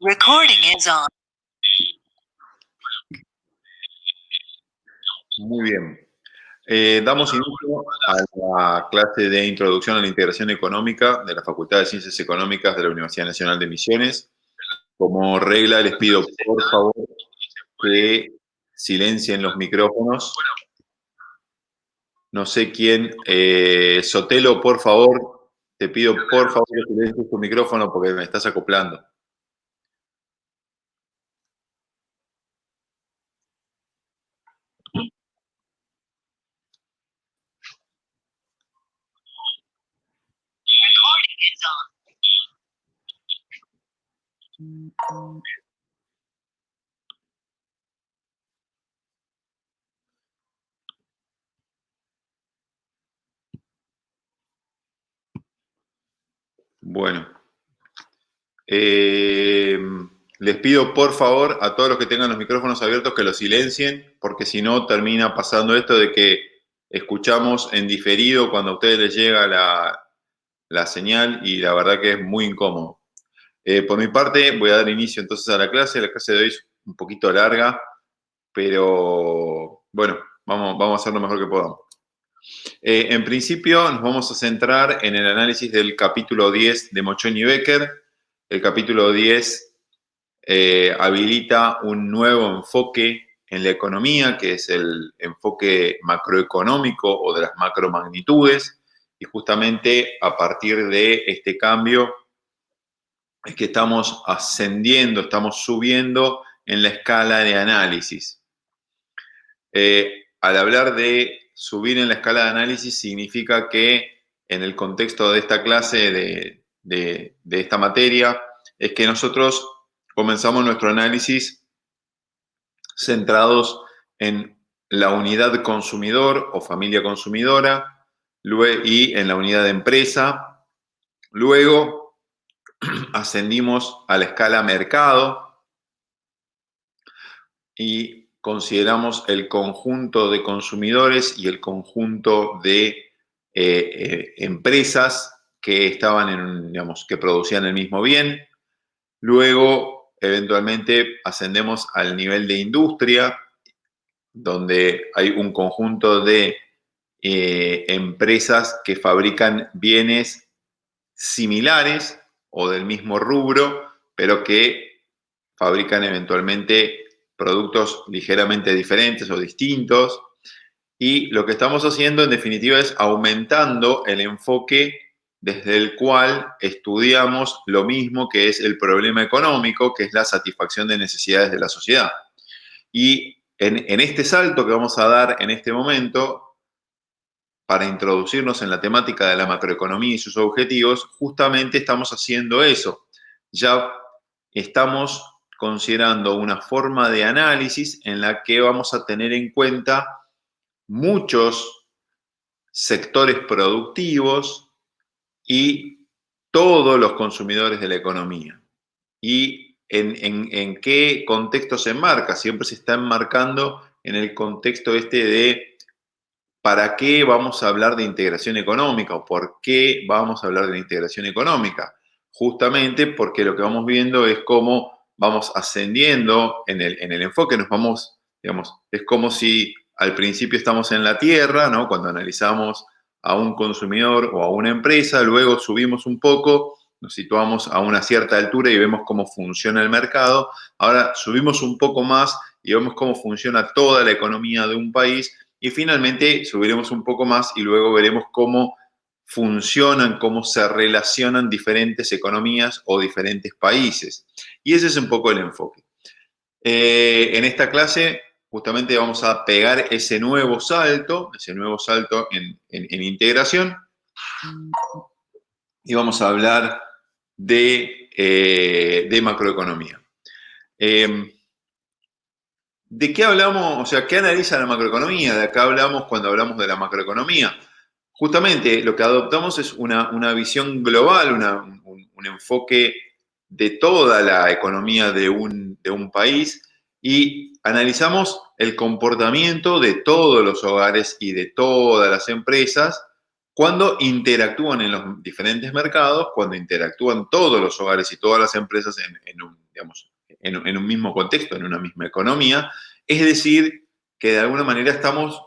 Recording is on. Muy bien. Damos inicio a la clase de Introducción a la Integración Económica de la Facultad de Ciencias Económicas de la Universidad Nacional de Misiones. Como regla, les pido por favor que silencien los micrófonos. No sé quién. Sotelo, por favor, te pido por favor que silencies tu micrófono porque me estás acoplando. Bueno. Les pido por favor a todos los que tengan los micrófonos abiertos que los silencien, porque si no termina pasando esto de que escuchamos en diferido cuando a ustedes les llega la señal y la verdad que es muy incómodo. Por mi parte voy a dar inicio entonces a la clase. La clase de hoy es un poquito larga, pero bueno, vamos a hacer lo mejor que podamos. En principio nos vamos a centrar en el análisis del capítulo 10 de Mochoni y Becker. El capítulo 10 habilita un nuevo enfoque en la economía, que es el enfoque macroeconómico o de las macromagnitudes, y justamente a partir de este cambio es que estamos ascendiendo, estamos subiendo en la escala de análisis. Al hablar de subir en la escala de análisis significa que en el contexto de esta clase, de esta materia, es que nosotros comenzamos nuestro análisis centrados en la unidad consumidor o familia consumidora y en la unidad de empresa. Luego ascendimos a la escala mercado y consideramos el conjunto de consumidores y el conjunto de empresas que estaban digamos, que producían el mismo bien. Luego, eventualmente, ascendemos al nivel de industria, donde hay un conjunto de empresas que fabrican bienes similares o del mismo rubro, pero que fabrican eventualmente productos ligeramente diferentes o distintos. Y lo que estamos haciendo, en definitiva, es aumentando el enfoque desde el cual estudiamos lo mismo que es el problema económico, que es la satisfacción de necesidades de la sociedad. Y en este salto que vamos a dar en este momento, para introducirnos en la temática de la macroeconomía y sus objetivos, justamente estamos haciendo eso. Ya estamos considerando una forma de análisis en la que vamos a tener en cuenta muchos sectores productivos y todos los consumidores de la economía. ¿Y en qué contexto se enmarca? Siempre se está enmarcando en el contexto este de ¿para qué vamos a hablar de integración económica o por qué vamos a hablar de la integración económica? Justamente porque lo que vamos viendo es cómo vamos ascendiendo en el enfoque, nos vamos, digamos, es como si al principio estamos en la tierra, ¿no? Cuando analizamos a un consumidor o a una empresa, luego subimos un poco, nos situamos a una cierta altura y vemos cómo funciona el mercado. Ahora subimos un poco más y vemos cómo funciona toda la economía de un país. Y finalmente subiremos un poco más y luego veremos cómo funcionan, cómo se relacionan diferentes economías o diferentes países. Y ese es un poco el enfoque. En esta clase justamente vamos a pegar ese nuevo salto en integración, y vamos a hablar de macroeconomía. ¿De qué hablamos? O sea, ¿qué analiza la macroeconomía? De acá hablamos cuando hablamos de la macroeconomía. Justamente lo que adoptamos es una visión global, un enfoque de toda la economía de un país, y analizamos el comportamiento de todos los hogares y de todas las empresas cuando interactúan en los diferentes mercados, cuando interactúan todos los hogares y todas las empresas digamos, en un mismo contexto, en una misma economía. Es decir, que de alguna manera estamos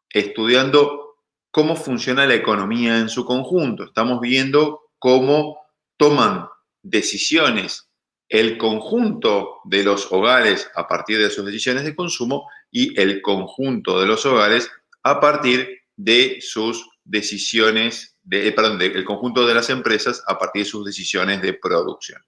estudiando cómo funciona la economía en su conjunto. Estamos viendo cómo toman decisiones el conjunto de los hogares a partir de sus decisiones de consumo y el conjunto de los hogares a partir de sus decisiones, el conjunto de las empresas a partir de sus decisiones de producción.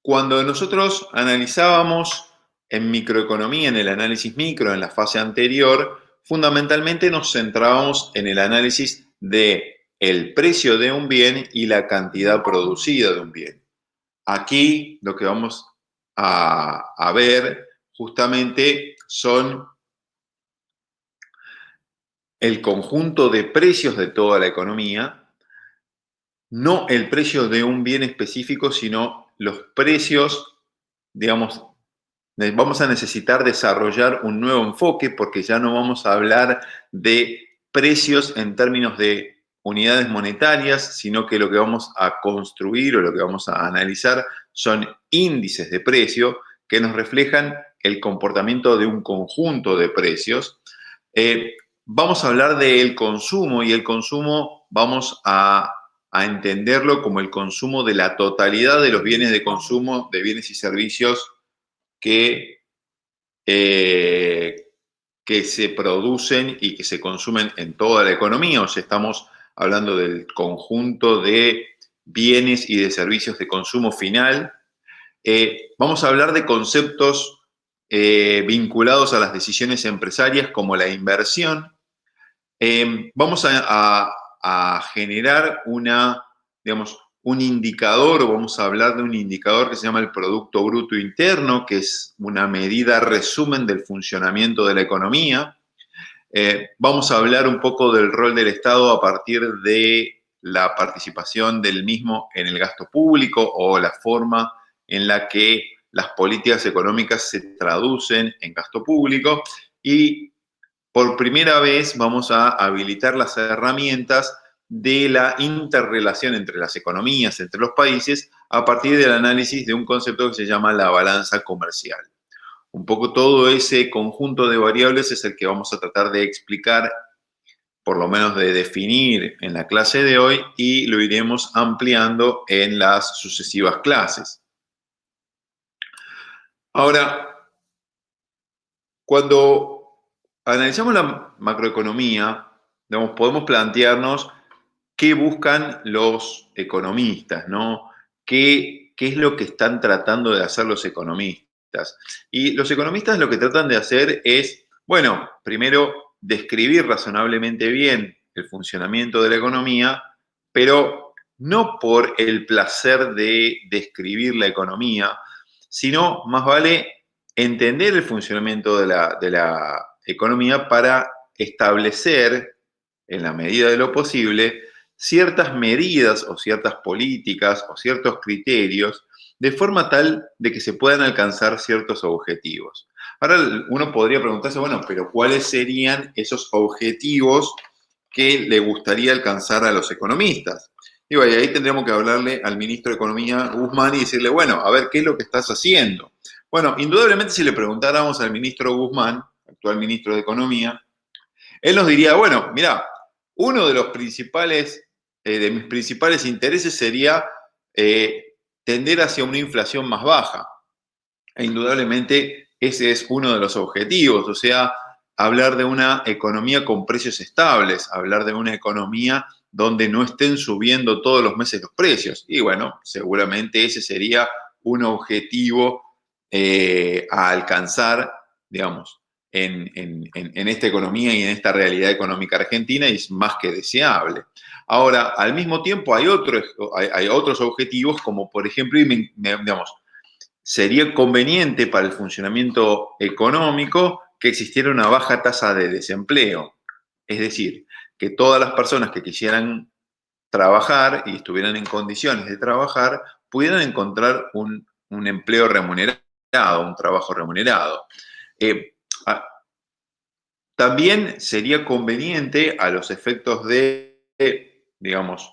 Cuando nosotros analizábamos en microeconomía, en el análisis micro, en la fase anterior, fundamentalmente nos centrábamos en el análisis de el precio de un bien y la cantidad producida de un bien. Aquí lo que vamos a ver justamente son el conjunto de precios de toda la economía, no el precio de un bien específico, sino los precios, digamos, vamos a necesitar desarrollar un nuevo enfoque porque ya no vamos a hablar de precios en términos de unidades monetarias, sino que lo que vamos a construir o lo que vamos a analizar son índices de precio que nos reflejan el comportamiento de un conjunto de precios. Vamos a hablar del consumo y el consumo vamos a entenderlo como el consumo de la totalidad de los bienes de consumo, de bienes y servicios que, que se producen y que se consumen en toda la economía. O sea, estamos hablando del conjunto de bienes y de servicios de consumo final. Vamos a hablar de conceptos vinculados a las decisiones empresarias como la inversión. Vamos a generar digamos, un indicador, o vamos a hablar de un indicador que se llama el Producto Bruto Interno, que es una medida resumen del funcionamiento de la economía. Vamos a hablar un poco del rol del Estado a partir de la participación del mismo en el gasto público o la forma en la que las políticas económicas se traducen en gasto público. Y por primera vez vamos a habilitar las herramientas de la interrelación entre las economías, entre los países, a partir del análisis de un concepto que se llama la balanza comercial. Un poco todo ese conjunto de variables es el que vamos a tratar de explicar, por lo menos de definir en la clase de hoy, y lo iremos ampliando en las sucesivas clases. Ahora, cuando analizamos la macroeconomía, digamos, podemos plantearnos qué buscan los economistas, ¿no? ¿Qué es lo que están tratando de hacer los economistas? Y los economistas lo que tratan de hacer es, bueno, primero describir razonablemente bien el funcionamiento de la economía, pero no por el placer de describir la economía, sino más vale entender el funcionamiento de la economía para establecer, en la medida de lo posible, ciertas medidas o ciertas políticas o ciertos criterios de forma tal de que se puedan alcanzar ciertos objetivos. Ahora uno podría preguntarse, bueno, pero ¿cuáles serían esos objetivos que le gustaría alcanzar a los economistas? Y bueno, ahí tendríamos que hablarle al ministro de Economía, Guzmán, y decirle, bueno, a ver, ¿qué es lo que estás haciendo? Bueno, indudablemente si le preguntáramos al ministro Guzmán, actual ministro de Economía, él nos diría, bueno, mira, uno de los principales, de mis principales intereses sería tender hacia una inflación más baja. E indudablemente ese es uno de los objetivos, o sea, hablar de una economía con precios estables, hablar de una economía donde no estén subiendo todos los meses los precios. Y bueno, seguramente ese sería un objetivo a alcanzar, digamos, en esta economía y en esta realidad económica argentina, y es más que deseable. Ahora, al mismo tiempo hay otros objetivos, como por ejemplo, digamos, sería conveniente para el funcionamiento económico que existiera una baja tasa de desempleo. Es decir, que todas las personas que quisieran trabajar y estuvieran en condiciones de trabajar pudieran encontrar un empleo remunerado, un trabajo remunerado. A, También sería conveniente a los efectos de, digamos,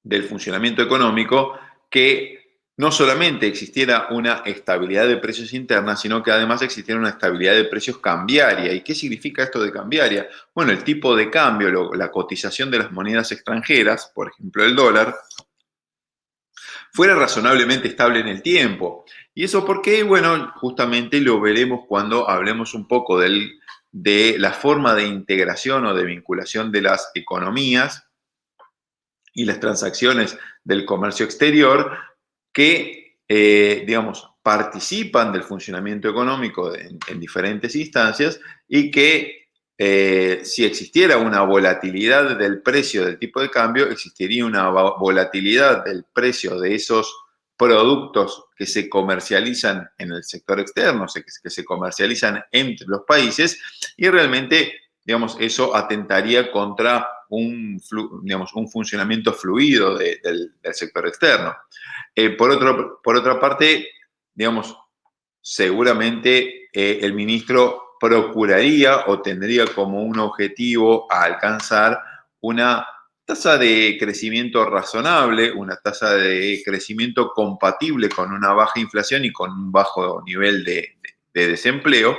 del funcionamiento económico que no solamente existiera una estabilidad de precios interna, sino que además existiera una estabilidad de precios cambiaria. ¿Y qué significa esto de cambiaria? Bueno, el tipo de cambio, la cotización de las monedas extranjeras, por ejemplo el dólar, fuera razonablemente estable en el tiempo. ¿Y eso por qué? Bueno, justamente lo veremos cuando hablemos un poco de la forma de integración o de vinculación de las economías y las transacciones del comercio exterior que, digamos, participan del funcionamiento económico en diferentes instancias y que si existiera una volatilidad del precio del tipo de cambio, existiría una volatilidad del precio de esos productos que se comercializan en el sector externo, que se comercializan entre los países, y realmente, digamos, eso atentaría contra digamos, un funcionamiento fluido del sector externo. Por otra parte, digamos, seguramente el ministro procuraría o tendría como un objetivo a alcanzar una tasa de crecimiento razonable, una tasa de crecimiento compatible con una baja inflación y con un bajo nivel de desempleo,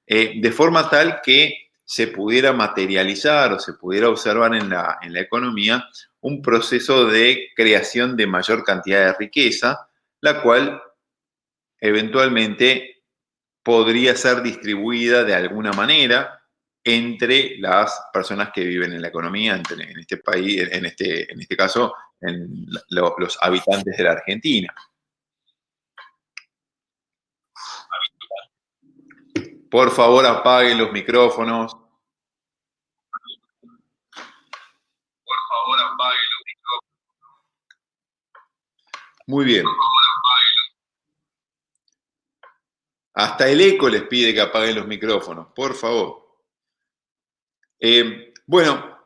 de forma tal que se pudiera materializar o se pudiera observar en la economía un proceso de creación de mayor cantidad de riqueza, la cual eventualmente podría ser distribuida de alguna manera entre las personas que viven en la economía, en este país, en este caso, en los habitantes de la Argentina. Por favor, apaguen los micrófonos. Por favor, apaguen los micrófonos. Muy bien. Hasta el eco les pide que apaguen los micrófonos, por favor. Bueno,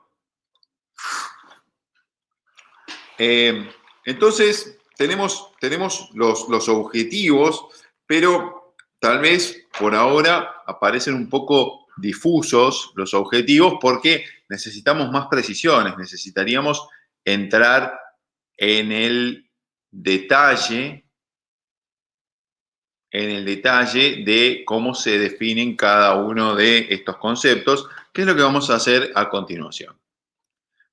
entonces tenemos los objetivos, pero tal vez por ahora aparecen un poco difusos los objetivos porque necesitamos más precisiones, necesitaríamos entrar en el detalle de cómo se definen cada uno de estos conceptos, que es lo que vamos a hacer a continuación.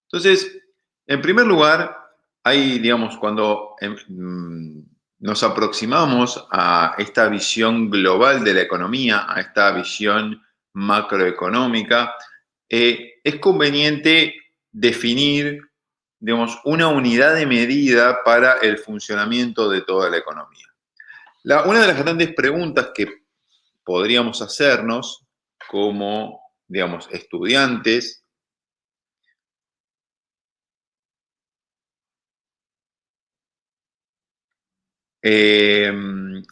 Entonces, en primer lugar, hay, digamos, cuando nos aproximamos a esta visión global de la economía, a esta visión macroeconómica, es conveniente definir, digamos, una unidad de medida para el funcionamiento de toda la economía. Una de las grandes preguntas que podríamos hacernos como, digamos, estudiantes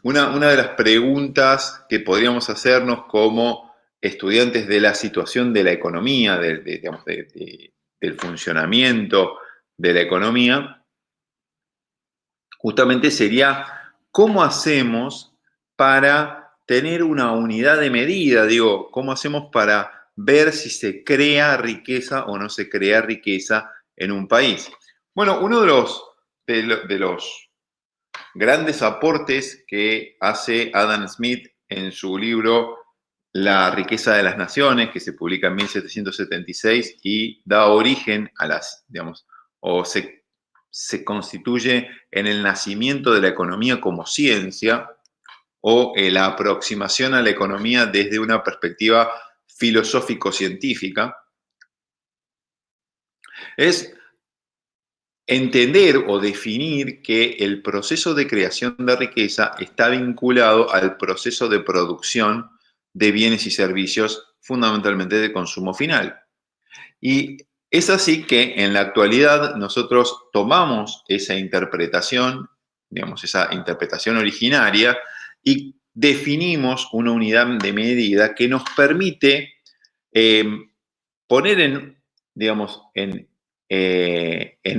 una de las preguntas que podríamos hacernos como estudiantes de la situación de la economía, digamos, del funcionamiento de la economía, justamente sería cómo hacemos para tener una unidad de medida, digo, cómo hacemos para ver si se crea riqueza o no se crea riqueza en un país. Bueno, uno de los grandes aportes que hace Adam Smith en su libro La riqueza de las naciones, que se publica en 1776 y da origen a las, digamos, o se constituye en el nacimiento de la economía como ciencia o la aproximación a la economía desde una perspectiva filosófico-científica, es entender o definir que el proceso de creación de riqueza está vinculado al proceso de producción de bienes y servicios, fundamentalmente de consumo final. Y es así que en la actualidad nosotros tomamos esa interpretación, digamos, esa interpretación originaria, y definimos una unidad de medida que nos permite poner digamos, en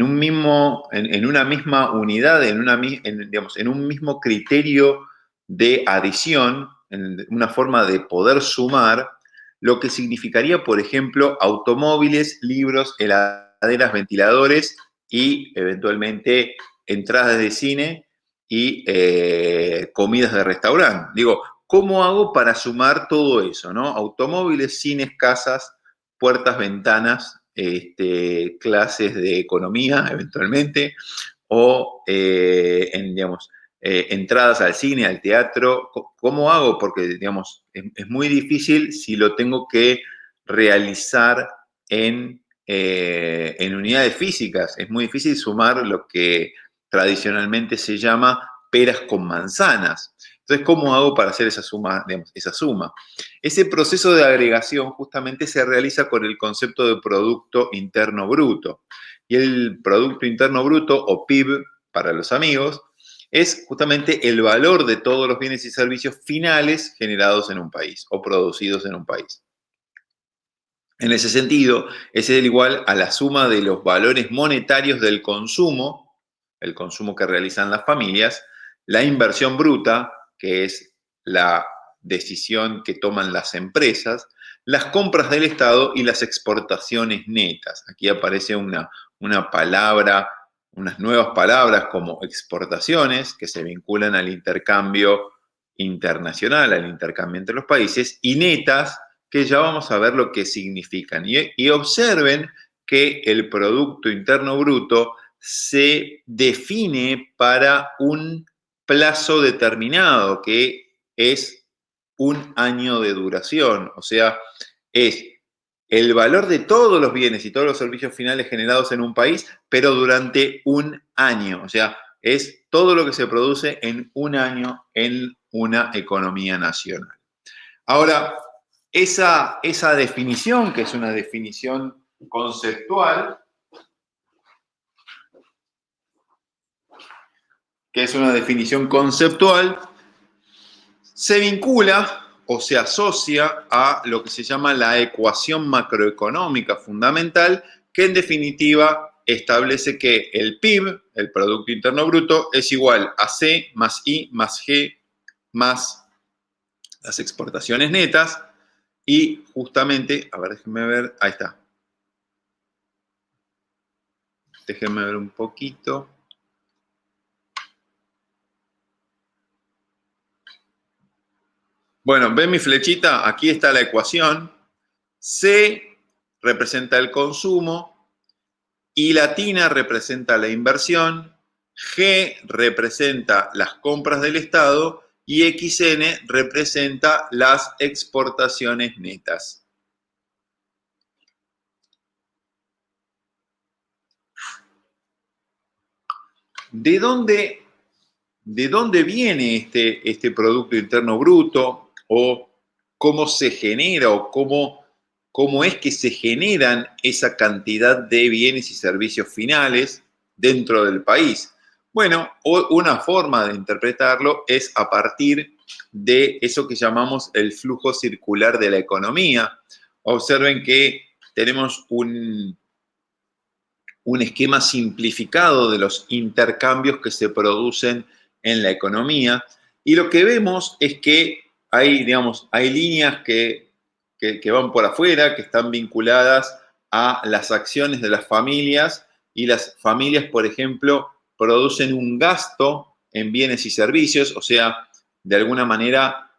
una misma unidad, digamos, en un mismo criterio de adición, en una forma de poder sumar, lo que significaría, por ejemplo, automóviles, libros, heladeras, ventiladores y eventualmente entradas de cine y comidas de restaurante. Digo, ¿cómo hago para sumar todo eso, ¿no? Automóviles, cines, casas, puertas, ventanas, clases de economía, eventualmente, o, digamos, entradas al cine, al teatro. ¿Cómo hago? Porque, digamos, es muy difícil si lo tengo que realizar en unidades físicas. Es muy difícil sumar lo que tradicionalmente se llama peras con manzanas. Entonces, ¿cómo hago para hacer esa suma, digamos, esa suma? Ese proceso de agregación justamente se realiza con el concepto de Producto Interno Bruto. Y el Producto Interno Bruto, o PIB para los amigos, es justamente el valor de todos los bienes y servicios finales generados en un país o producidos en un país. En ese sentido, es igual a la suma de los valores monetarios del consumo, el consumo que realizan las familias, la inversión bruta, que es la decisión que toman las empresas, las compras del Estado y las exportaciones netas. Aquí aparece una palabra, unas nuevas palabras como exportaciones, que se vinculan al intercambio internacional, al intercambio entre los países, y netas, que ya vamos a ver lo que significan. Y observen que el Producto Interno Bruto se define para un plazo determinado, que es un año de duración. O sea, es el valor de todos los bienes y todos los servicios finales generados en un país, pero durante un año. O sea, es todo lo que se produce en un año en una economía nacional. Ahora, esa definición, que es una definición conceptual, se vincula o se asocia a lo que se llama la ecuación macroeconómica fundamental, que en definitiva establece que el PIB, el Producto Interno Bruto, es igual a C más I más G más las exportaciones netas. Y justamente, a ver, déjenme ver, ahí está. Déjenme ver un poquito. Bueno, ¿ven mi flechita? Aquí está la ecuación. C representa el consumo, I latina representa la inversión, G representa las compras del Estado y XN representa las exportaciones netas. ¿De dónde viene este Producto Interno Bruto? ¿O cómo se genera o cómo es que se generan esa cantidad de bienes y servicios finales dentro del país? Bueno, una forma de interpretarlo es a partir de eso que llamamos el flujo circular de la economía. Observen que tenemos un esquema simplificado de los intercambios que se producen en la economía, y lo que vemos es que hay, digamos, hay líneas que van por afuera, que están vinculadas a las acciones de las familias, y las familias, por ejemplo, producen un gasto en bienes y servicios. O sea, de alguna manera,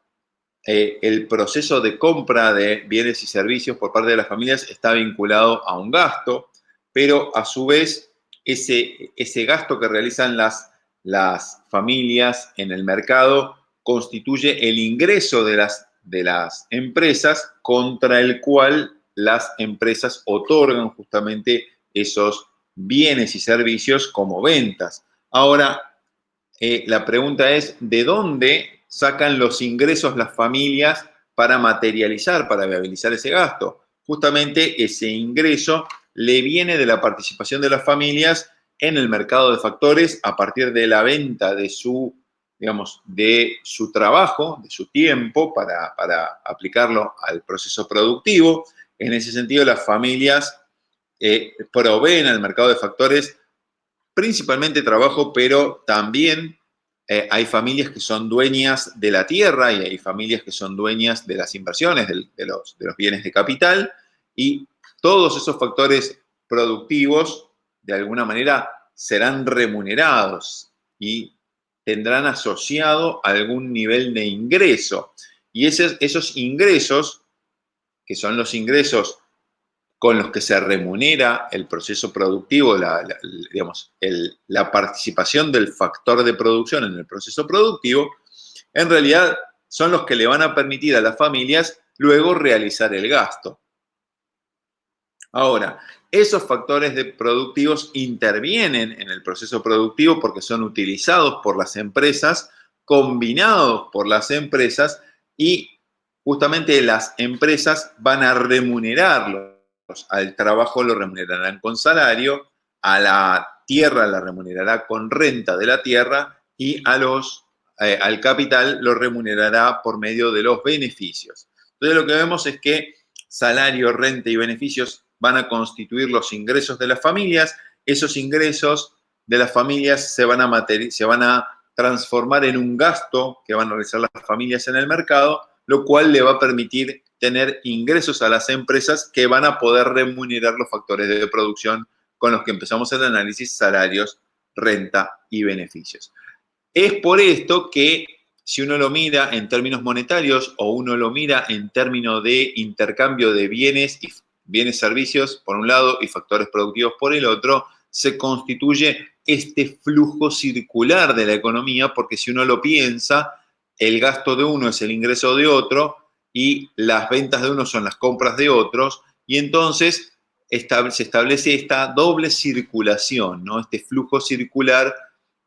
el proceso de compra de bienes y servicios por parte de las familias está vinculado a un gasto, pero a su vez ese gasto que realizan las familias en el mercado constituye el ingreso de las empresas, contra el cual las empresas otorgan justamente esos bienes y servicios como ventas. Ahora, la pregunta es, ¿de dónde sacan los ingresos las familias para materializar, para viabilizar ese gasto? Justamente ese ingreso le viene de la participación de las familias en el mercado de factores a partir de la venta de su, digamos, de su trabajo, de su tiempo para aplicarlo al proceso productivo. En ese sentido, las familias proveen al mercado de factores principalmente trabajo, pero también hay familias que son dueñas de la tierra y hay familias que son dueñas de las inversiones, de los bienes de capital, y todos esos factores productivos de alguna manera serán remunerados y tendrán asociado algún nivel de ingreso. Y esos ingresos, que son los ingresos con los que se remunera el proceso productivo, la participación del factor de producción en el proceso productivo, en realidad son los que le van a permitir a las familias luego realizar el gasto. Ahora, esos factores productivos intervienen en el proceso productivo porque son utilizados por las empresas, combinados por las empresas, y justamente las empresas van a remunerarlos. Al trabajo lo remunerarán con salario, a la tierra la remunerará con renta de la tierra y al capital lo remunerará por medio de los beneficios. Entonces lo que vemos es que salario, renta y beneficios van a constituir los ingresos de las familias. Esos ingresos de las familias se van a transformar en un gasto que van a realizar las familias en el mercado, lo cual le va a permitir tener ingresos a las empresas que van a poder remunerar los factores de producción con los que empezamos el análisis: salarios, renta y beneficios. Es por esto que si uno lo mira en términos monetarios o uno lo mira en términos de intercambio de bienes, servicios por un lado y factores productivos por el otro, se constituye este flujo circular de la economía, porque si uno lo piensa, el gasto de uno es el ingreso de otro y las ventas de uno son las compras de otros, y entonces se establece esta doble circulación, ¿no? Este flujo circular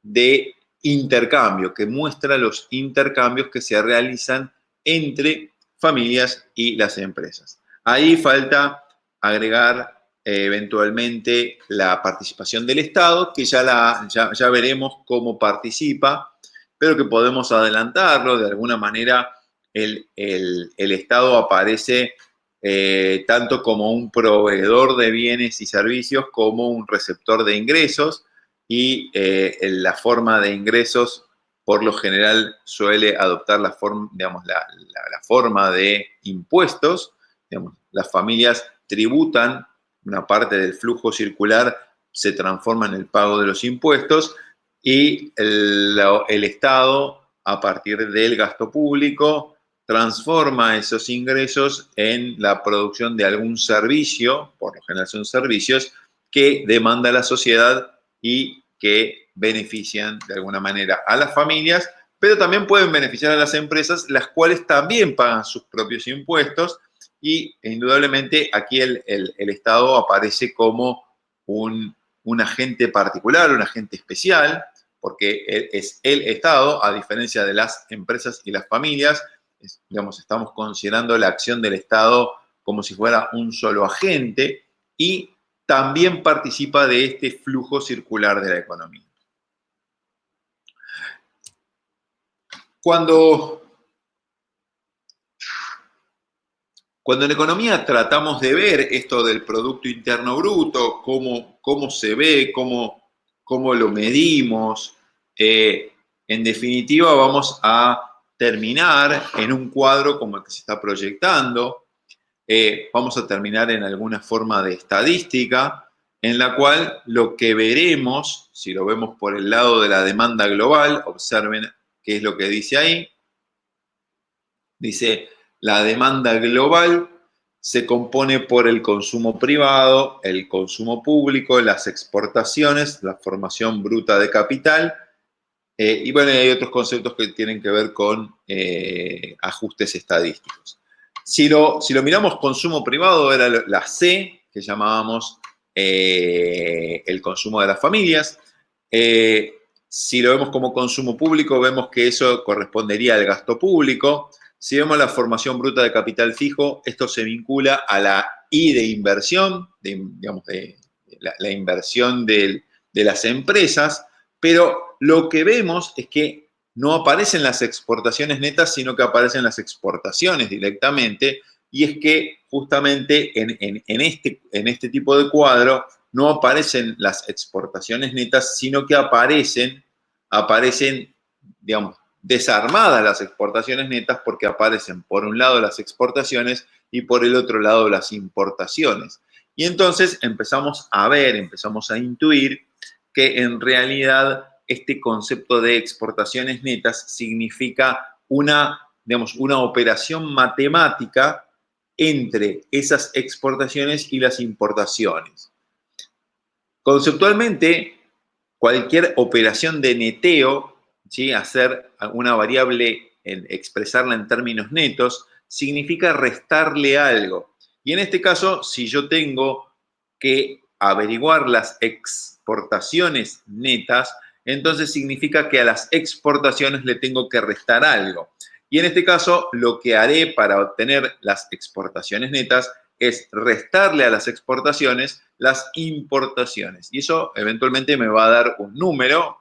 de intercambio, que muestra los intercambios que se realizan entre familias y las empresas. Ahí falta agregar eventualmente la participación del Estado, que ya veremos cómo participa, pero que podemos adelantarlo. De alguna manera el Estado aparece tanto como un proveedor de bienes y servicios como un receptor de ingresos, y la forma de ingresos por lo general suele adoptar la forma de impuestos. Las familias tributan, una parte del flujo circular se transforma en el pago de los impuestos, y el Estado, a partir del gasto público, transforma esos ingresos en la producción de algún servicio, por lo general son servicios, que demanda la sociedad y que benefician de alguna manera a las familias, pero también pueden beneficiar a las empresas, las cuales también pagan sus propios impuestos, y indudablemente aquí el Estado aparece como un agente particular, un agente especial, porque es el Estado, a diferencia de las empresas y las familias. Estamos considerando la acción del Estado como si fuera un solo agente, y también participa de este flujo circular de la economía. Cuando en economía tratamos de ver esto del Producto Interno Bruto, cómo se ve, cómo lo medimos, en definitiva vamos a terminar en un cuadro como el que se está proyectando. Vamos a terminar en alguna forma de estadística, en la cual lo que veremos, si lo vemos por el lado de la demanda global, observen qué es lo que dice ahí. Dice: la demanda global se compone por el consumo privado, el consumo público, las exportaciones, la formación bruta de capital, y bueno, hay otros conceptos que tienen que ver con ajustes estadísticos. Si lo miramos consumo privado, era la C, que llamábamos el consumo de las familias. Si lo vemos como consumo público, vemos que eso correspondería al gasto público. Si vemos la formación bruta de capital fijo, esto se vincula a la I de inversión, la inversión de las empresas, pero lo que vemos es que no aparecen las exportaciones netas, sino que aparecen las exportaciones directamente, y es que justamente en este tipo de cuadro no aparecen las exportaciones netas, sino que aparecen, digamos, desarmadas las exportaciones netas, porque aparecen por un lado las exportaciones y por el otro lado las importaciones. Y entonces empezamos a ver, empezamos a intuir que en realidad este concepto de exportaciones netas significa digamos, una operación matemática entre esas exportaciones y las importaciones. Conceptualmente, cualquier operación de neteo, ¿sí? Hacer una variable, expresarla en términos netos, significa restarle algo. Y en este caso, si yo tengo que averiguar las exportaciones netas, entonces significa que a las exportaciones le tengo que restar algo. Y en este caso, lo que haré para obtener las exportaciones netas es restarle a las exportaciones las importaciones. Y eso eventualmente me va a dar un número,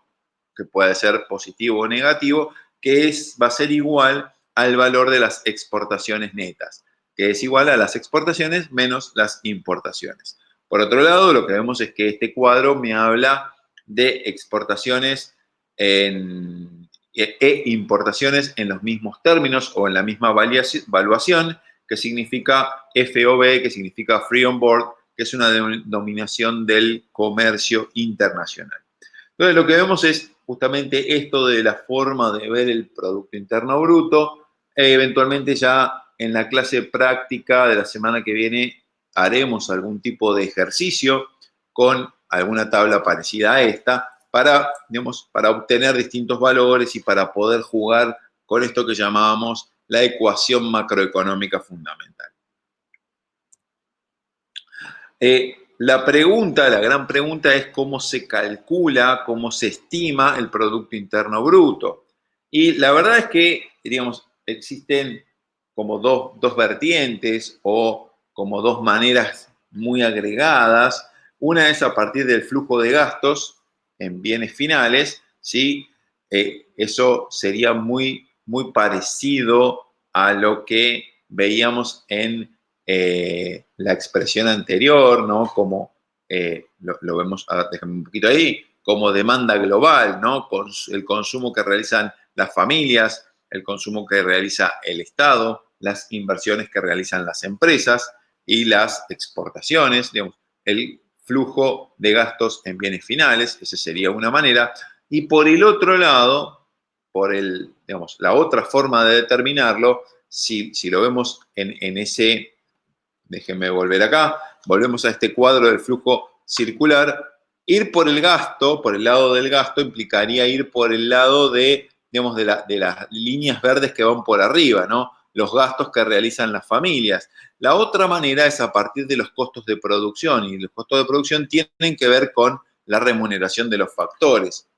que puede ser positivo o negativo, que va a ser igual al valor de las exportaciones netas, que es igual a las exportaciones menos las importaciones. Por otro lado, lo que vemos es que este cuadro me habla de exportaciones e importaciones en los mismos términos o en la misma valuación, que significa FOB, que significa Free on Board, que es una denominación del comercio internacional. Entonces, lo que vemos es justamente esto de la forma de ver el Producto Interno Bruto. Eventualmente ya en la clase práctica de la semana que viene haremos algún tipo de ejercicio con alguna tabla parecida a esta para, digamos, para obtener distintos valores y para poder jugar con esto que llamábamos la ecuación macroeconómica fundamental. La gran pregunta es cómo se calcula, cómo se estima el Producto Interno Bruto. Y la verdad es que, digamos, existen como dos vertientes o como dos maneras muy agregadas. Una es a partir del flujo de gastos en bienes finales, ¿sí? Eso sería muy parecido a lo que veíamos en la expresión anterior, ¿no? Como lo vemos, déjame un poquito ahí, como demanda global, ¿no? El consumo que realizan las familias, el consumo que realiza el Estado, las inversiones que realizan las empresas y las exportaciones, digamos, el flujo de gastos en bienes finales, esa sería una manera. Y por el otro lado, digamos, la otra forma de determinarlo, si lo vemos en ese, déjenme volver acá, volvemos a este cuadro del flujo circular. Ir por el gasto, por el lado del gasto, implicaría ir por el lado de, digamos, de las líneas verdes que van por arriba, ¿no? Los gastos que realizan las familias. La otra manera es a partir de los costos de producción, y los costos de producción tienen que ver con la remuneración de los factores.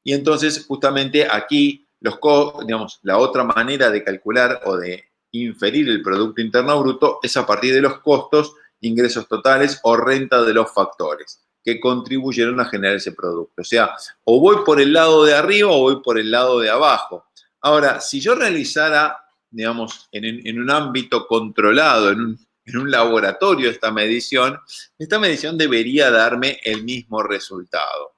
Y entonces, justamente aquí, digamos, la otra manera de calcular o de inferir el Producto Interno Bruto es a partir de los costos, ingresos totales o renta de los factores que contribuyeron a generar ese producto. O sea, o voy por el lado de arriba o voy por el lado de abajo. Ahora, si yo realizara, digamos, en un ámbito controlado, en un laboratorio esta medición debería darme el mismo resultado.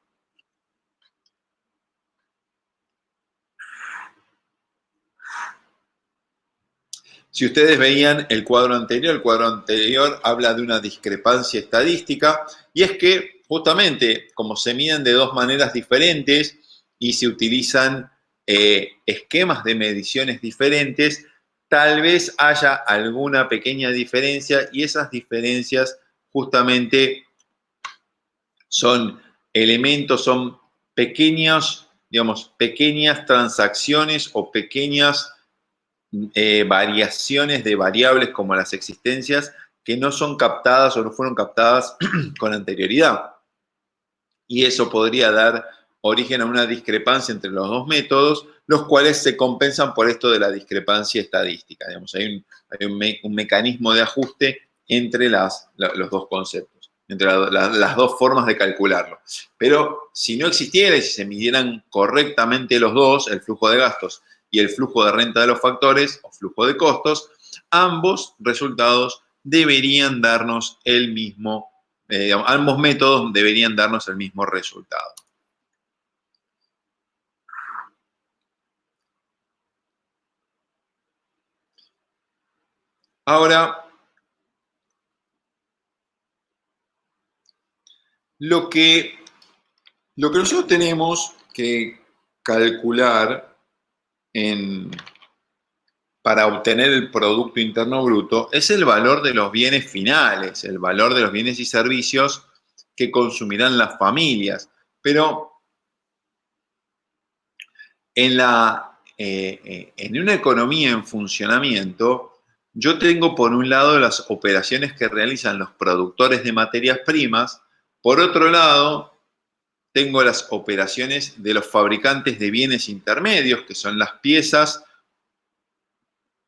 Si ustedes veían el cuadro anterior habla de una discrepancia estadística, y es que justamente como se miden de dos maneras diferentes y se utilizan esquemas de mediciones diferentes, tal vez haya alguna pequeña diferencia, y esas diferencias justamente son elementos, son pequeños, digamos, pequeñas transacciones o pequeñas variaciones de variables como las existencias que no son captadas o no fueron captadas con anterioridad. Y eso podría dar origen a una discrepancia entre los dos métodos, los cuales se compensan por esto de la discrepancia estadística. Digamos, hay un mecanismo de ajuste entre los dos conceptos, entre las dos formas de calcularlo. Pero si no existiera y si se midieran correctamente los dos, el flujo de gastos y el flujo de renta de los factores o flujo de costos, ambos resultados deberían darnos el mismo, ambos métodos deberían darnos el mismo resultado. Ahora, Lo que, lo que nosotros tenemos que calcular para obtener el Producto Interno Bruto es el valor de los bienes finales, el valor de los bienes y servicios que consumirán las familias. Pero en una economía en funcionamiento, yo tengo por un lado las operaciones que realizan los productores de materias primas, por otro lado tengo las operaciones de los fabricantes de bienes intermedios, que son las piezas,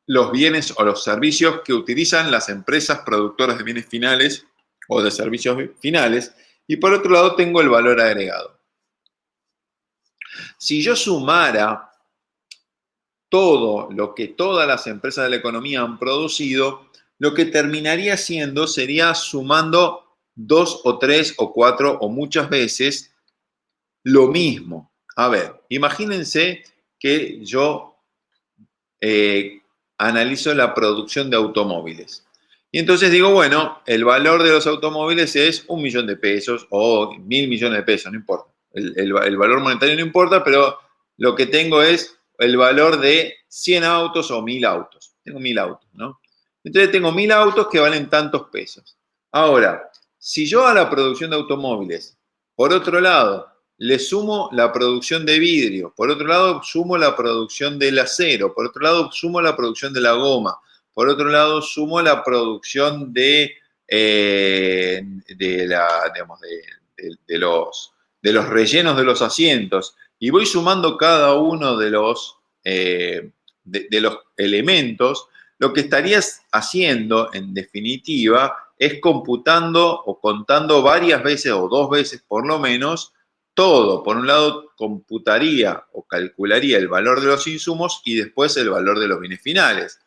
los bienes o los servicios que utilizan las empresas productoras de bienes finales o de servicios finales, y por otro lado tengo el valor agregado. Si yo sumara todo lo que todas las empresas de la economía han producido, lo que terminaría siendo sería sumando 2 o 3 o 4 o muchas veces lo mismo. A ver, imagínense que yo analizo la producción de automóviles. Y entonces digo, bueno, el valor de los automóviles es 1 millón de pesos o 1.000 millones de pesos, no importa. El valor monetario no importa, pero lo que tengo es el valor de 100 autos o 1.000 autos. Tengo 1.000 autos, ¿no? Entonces tengo 1.000 autos que valen tantos pesos. Ahora, si yo a la producción de automóviles, por otro lado, le sumo la producción de vidrio, por otro lado sumo la producción del acero, por otro lado sumo la producción de la goma, por otro lado sumo la producción digamos, de los rellenos de los asientos y voy sumando cada uno de los elementos, lo que estarías haciendo en definitiva es computando o contando varias veces o 2 veces por lo menos todo. Por un lado, computaría o calcularía el valor de los insumos y después el valor de los bienes finales.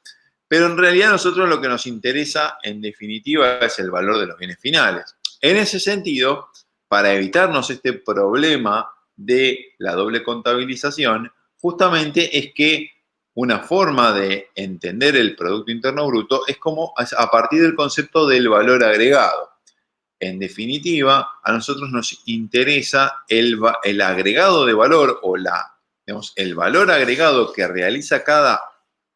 Pero en realidad a nosotros lo que nos interesa, en definitiva, es el valor de los bienes finales. En ese sentido, para evitarnos este problema de la doble contabilización, justamente es que una forma de entender el Producto Interno Bruto es como a partir del concepto del valor agregado. En definitiva, a nosotros nos interesa el agregado de valor o digamos, el valor agregado que realiza cada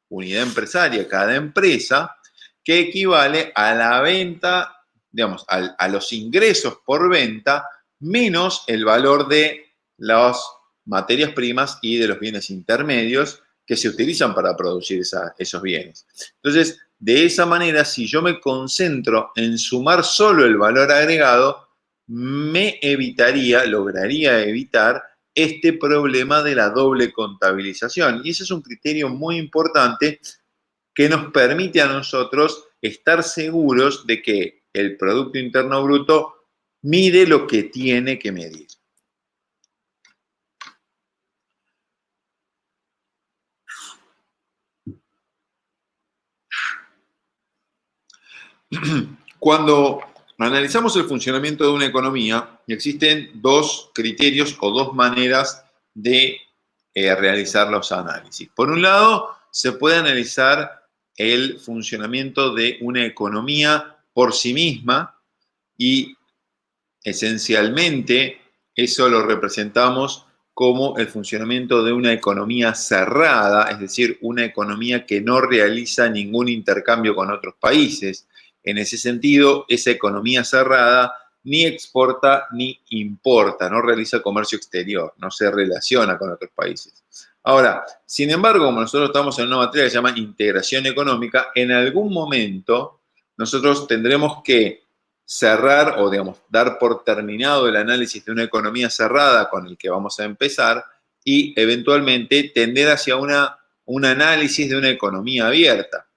unidad empresaria, cada empresa, que equivale a la venta, digamos, a los ingresos por venta menos el valor de las materias primas y de los bienes intermedios que se utilizan para producir esos bienes. Entonces, de esa manera, si yo me concentro en sumar solo el valor agregado, lograría evitar este problema de la doble contabilización. Y ese es un criterio muy importante que nos permite a nosotros estar seguros de que el Producto Interno Bruto mide lo que tiene que medir. Cuando analizamos el funcionamiento de una economía, existen 2 criterios o 2 maneras de realizar los análisis. Por un lado, se puede analizar el funcionamiento de una economía por sí misma y esencialmente eso lo representamos como el funcionamiento de una economía cerrada, es decir, una economía que no realiza ningún intercambio con otros países. En ese sentido, esa economía cerrada ni exporta ni importa, no realiza comercio exterior, no se relaciona con otros países. Ahora, sin embargo, como nosotros estamos en una materia que se llama integración económica, en algún momento nosotros tendremos que cerrar o, digamos, dar por terminado el análisis de una economía cerrada con el que vamos a empezar y eventualmente tender hacia un análisis de una economía abierta,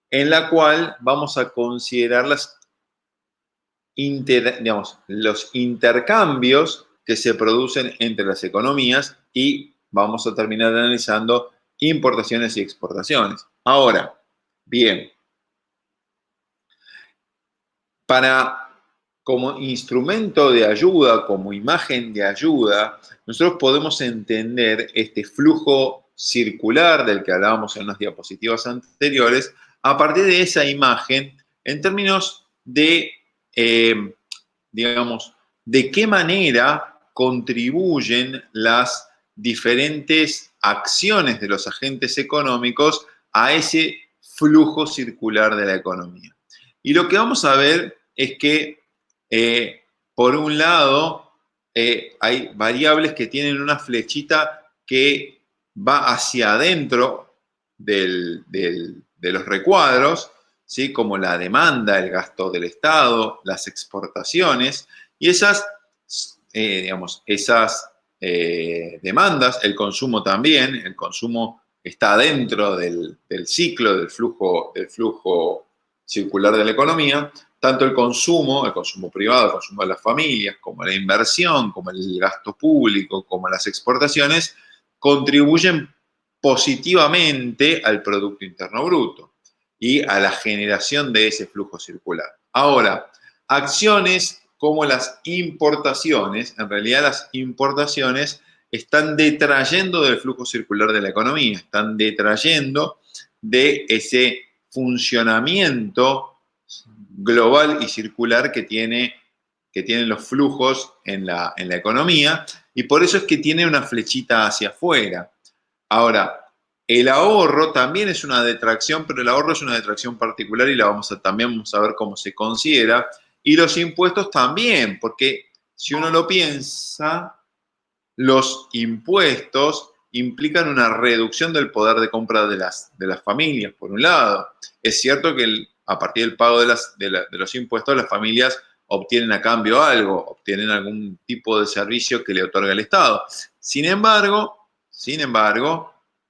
en la cual vamos a considerar los intercambios que se producen entre las economías y vamos a terminar analizando importaciones y exportaciones. Ahora, bien, como instrumento de ayuda, como imagen de ayuda, nosotros podemos entender este flujo circular del que hablábamos en unas diapositivas anteriores a partir de esa imagen en términos de, digamos, de qué manera contribuyen las diferentes acciones de los agentes económicos a ese flujo circular de la economía. Y lo que vamos a ver es que, por un lado, hay variables que tienen una flechita que va hacia adentro de los recuadros, ¿sí? Como la demanda, el gasto del Estado, las exportaciones, y esas demandas, el consumo también, el consumo está dentro del ciclo, del flujo circular de la economía, tanto el consumo privado, el consumo de las familias, como la inversión, como el gasto público, como las exportaciones, contribuyen positivamente al Producto Interno Bruto y a la generación de ese flujo circular. Ahora, acciones como las importaciones, en realidad las importaciones están detrayendo del flujo circular de la economía, están detrayendo de ese funcionamiento global y circular que tienen los flujos en la economía, y por eso es que tiene una flechita hacia afuera. Ahora, el ahorro también es una detracción, pero el ahorro es una detracción particular y también vamos a ver cómo se considera. Y los impuestos también, porque si uno lo piensa, los impuestos implican una reducción del poder de compra de las familias, por un lado. Es cierto que a partir del pago de los impuestos, las familias obtienen a cambio algo, obtienen algún tipo de servicio que le otorga el Estado. Sin embargo,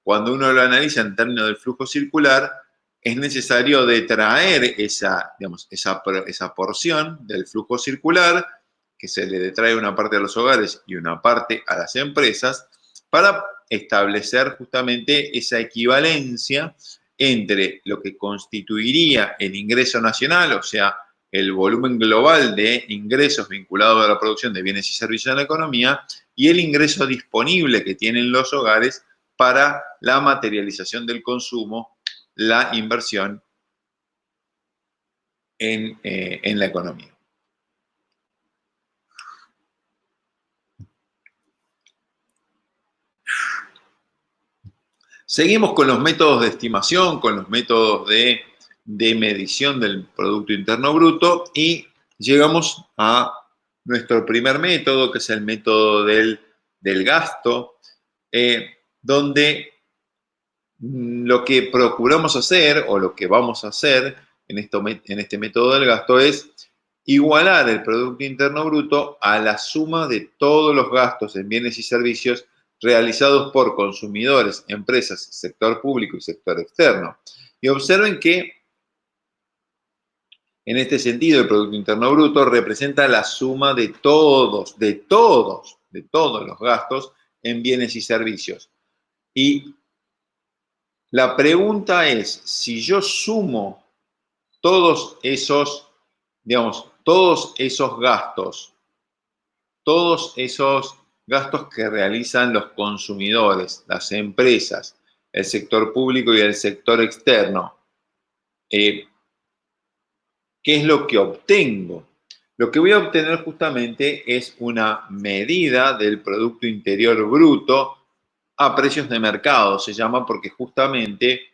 cuando uno lo analiza en términos del flujo circular, es necesario detraer esa porción del flujo circular, que se le detrae una parte a los hogares y una parte a las empresas, para establecer justamente esa equivalencia entre lo que constituiría el ingreso nacional, o sea, el volumen global de ingresos vinculados a la producción de bienes y servicios en la economía, y el ingreso disponible que tienen los hogares para la materialización del consumo, la inversión en la economía. Seguimos con los métodos de estimación, con los métodos de medición del Producto Interno Bruto, y llegamos a nuestro primer método, que es el método del gasto, donde lo que procuramos hacer, o lo que vamos a hacer en este método del gasto, es igualar el Producto Interno Bruto a la suma de todos los gastos en bienes y servicios realizados por consumidores, empresas, sector público y sector externo. Y observen que, en este sentido, el Producto Interno Bruto representa la suma de todos los gastos en bienes y servicios. Y la pregunta es, si yo sumo todos esos gastos que realizan los consumidores, las empresas, el sector público y el sector externo, ¿qué es lo que obtengo? Lo que voy a obtener justamente es una medida del Producto Interior Bruto a precios de mercado, se llama, porque justamente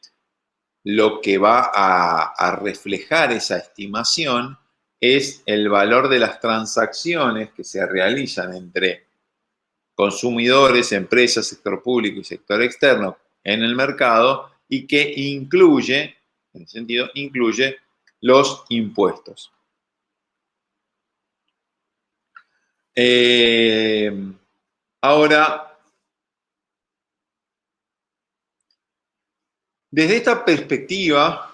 lo que va a reflejar esa estimación es el valor de las transacciones que se realizan entre consumidores, empresas, sector público y sector externo en el mercado, y que incluye, en ese sentido, incluye los impuestos. Ahora, desde esta perspectiva,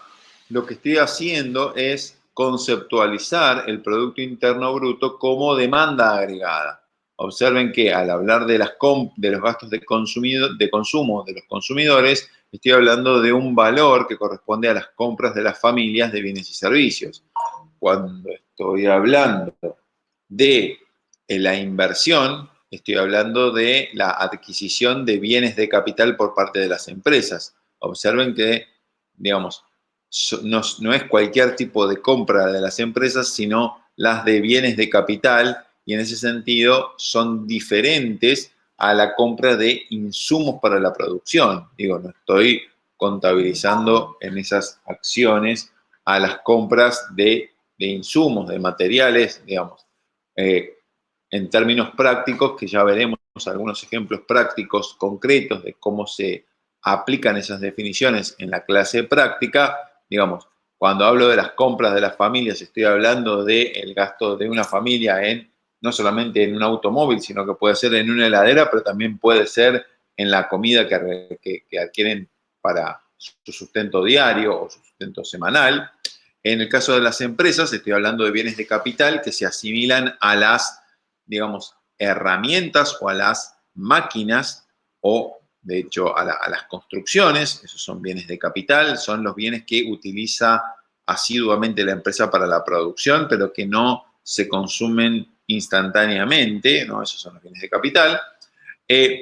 lo que estoy haciendo es conceptualizar el Producto Interno Bruto como demanda agregada. Observen que al hablar de los gastos de consumo de los consumidores, estoy hablando de un valor que corresponde a las compras de las familias de bienes y servicios. Cuando estoy hablando de la inversión, estoy hablando de la adquisición de bienes de capital por parte de las empresas. Observen que, digamos, no es cualquier tipo de compra de las empresas, sino las de bienes de capital, y en ese sentido son diferentes a la compra de insumos para la producción. Digo, no estoy contabilizando en esas acciones a las compras de insumos, de materiales, digamos. En términos prácticos, que ya veremos algunos ejemplos prácticos concretos de cómo se aplican esas definiciones en la clase práctica, digamos, cuando hablo de las compras de las familias, estoy hablando del gasto de una familia no solamente en un automóvil, sino que puede ser en una heladera, pero también puede ser en la comida que adquieren para su sustento diario o su sustento semanal. En el caso de las empresas, estoy hablando de bienes de capital que se asimilan a las, digamos, herramientas o a las máquinas o, de hecho, a las construcciones. Esos son bienes de capital, son los bienes que utiliza asiduamente la empresa para la producción, pero que no se consumen instantáneamente, ¿no? Esos son los bienes de capital.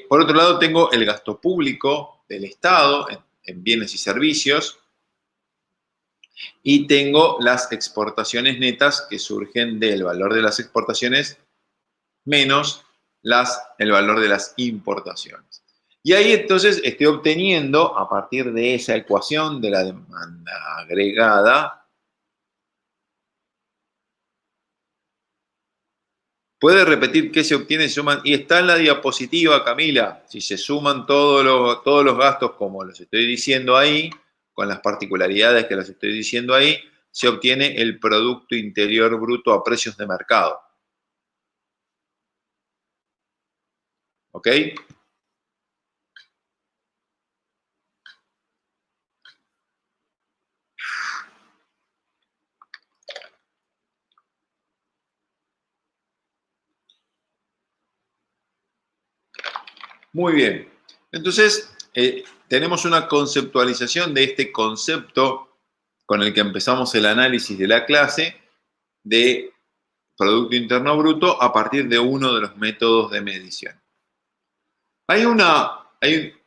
Por otro lado, tengo el gasto público del Estado en bienes y servicios, y tengo las exportaciones netas que surgen del valor de las exportaciones menos el valor de las importaciones. Y ahí entonces estoy obteniendo, a partir de esa ecuación de la demanda agregada, ¿puede repetir qué se obtiene? Suman, y está en la diapositiva, Camila. Si se suman todos los gastos, como los estoy diciendo ahí, con las particularidades que las estoy diciendo ahí, se obtiene el Producto Interior Bruto a precios de mercado. ¿Ok? Muy bien. Entonces, tenemos una conceptualización de este concepto con el que empezamos el análisis de la clase de Producto Interno Bruto a partir de uno de los métodos de medición. Hay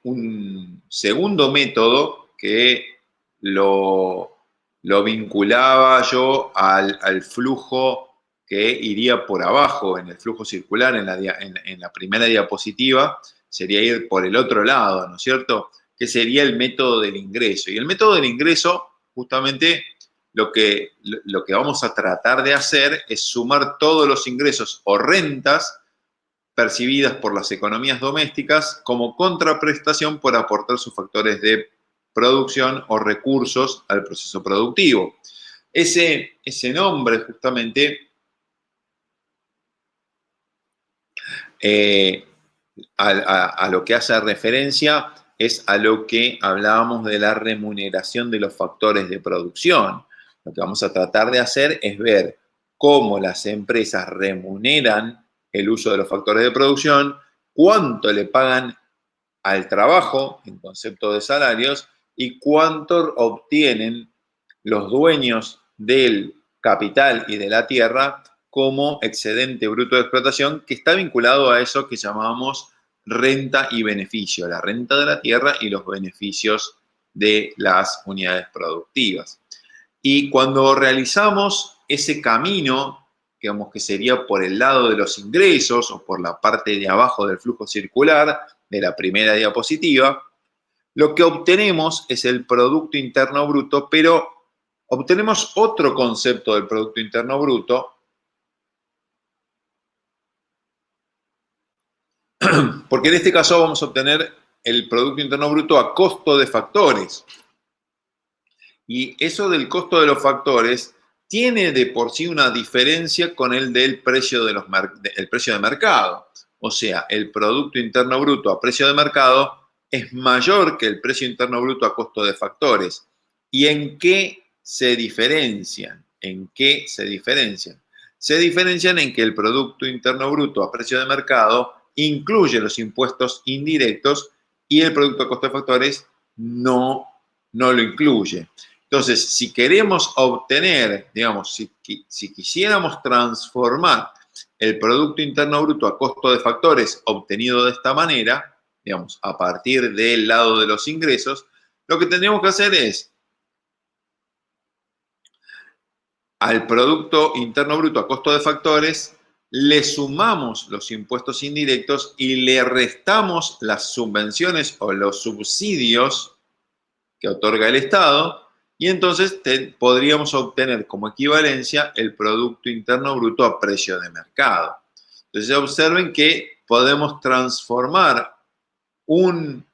un segundo método que lo vinculaba yo al flujo que iría por abajo en el flujo circular en la primera diapositiva, sería ir por el otro lado, ¿no es cierto? Que sería el método del ingreso. Y el método del ingreso, justamente, lo que vamos a tratar de hacer es sumar todos los ingresos o rentas percibidas por las economías domésticas como contraprestación por aportar sus factores de producción o recursos al proceso productivo. Ese nombre justamente a lo que hace referencia es a lo que hablábamos de la remuneración de los factores de producción. Lo que vamos a tratar de hacer es ver cómo las empresas remuneran el uso de los factores de producción, cuánto le pagan al trabajo en concepto de salarios y cuánto obtienen los dueños del capital y de la tierra como excedente bruto de explotación, que está vinculado a eso que llamamos renta y beneficio, la renta de la tierra y los beneficios de las unidades productivas. Y cuando realizamos ese camino, digamos que sería por el lado de los ingresos o por la parte de abajo del flujo circular de la primera diapositiva, lo que obtenemos es el Producto Interno Bruto, pero obtenemos otro concepto del Producto Interno Bruto, porque en este caso vamos a obtener el Producto Interno Bruto a costo de factores. Y eso del costo de los factores tiene de por sí una diferencia con el del precio el precio de mercado. O sea, el Producto Interno Bruto a precio de mercado es mayor que el precio interno bruto a costo de factores. ¿Y en qué se diferencian? ¿En qué se diferencian? Se diferencian en que el Producto Interno Bruto a precio de mercado incluye los impuestos indirectos y el producto a costo de factores no lo incluye. Entonces, si queremos obtener, digamos, si quisiéramos transformar el Producto Interno Bruto a costo de factores obtenido de esta manera, digamos, a partir del lado de los ingresos, lo que tendríamos que hacer es al Producto Interno Bruto a costo de factores le sumamos los impuestos indirectos y le restamos las subvenciones o los subsidios que otorga el Estado, y entonces podríamos obtener como equivalencia el Producto Interno Bruto a precio de mercado. Entonces observen que podemos transformar un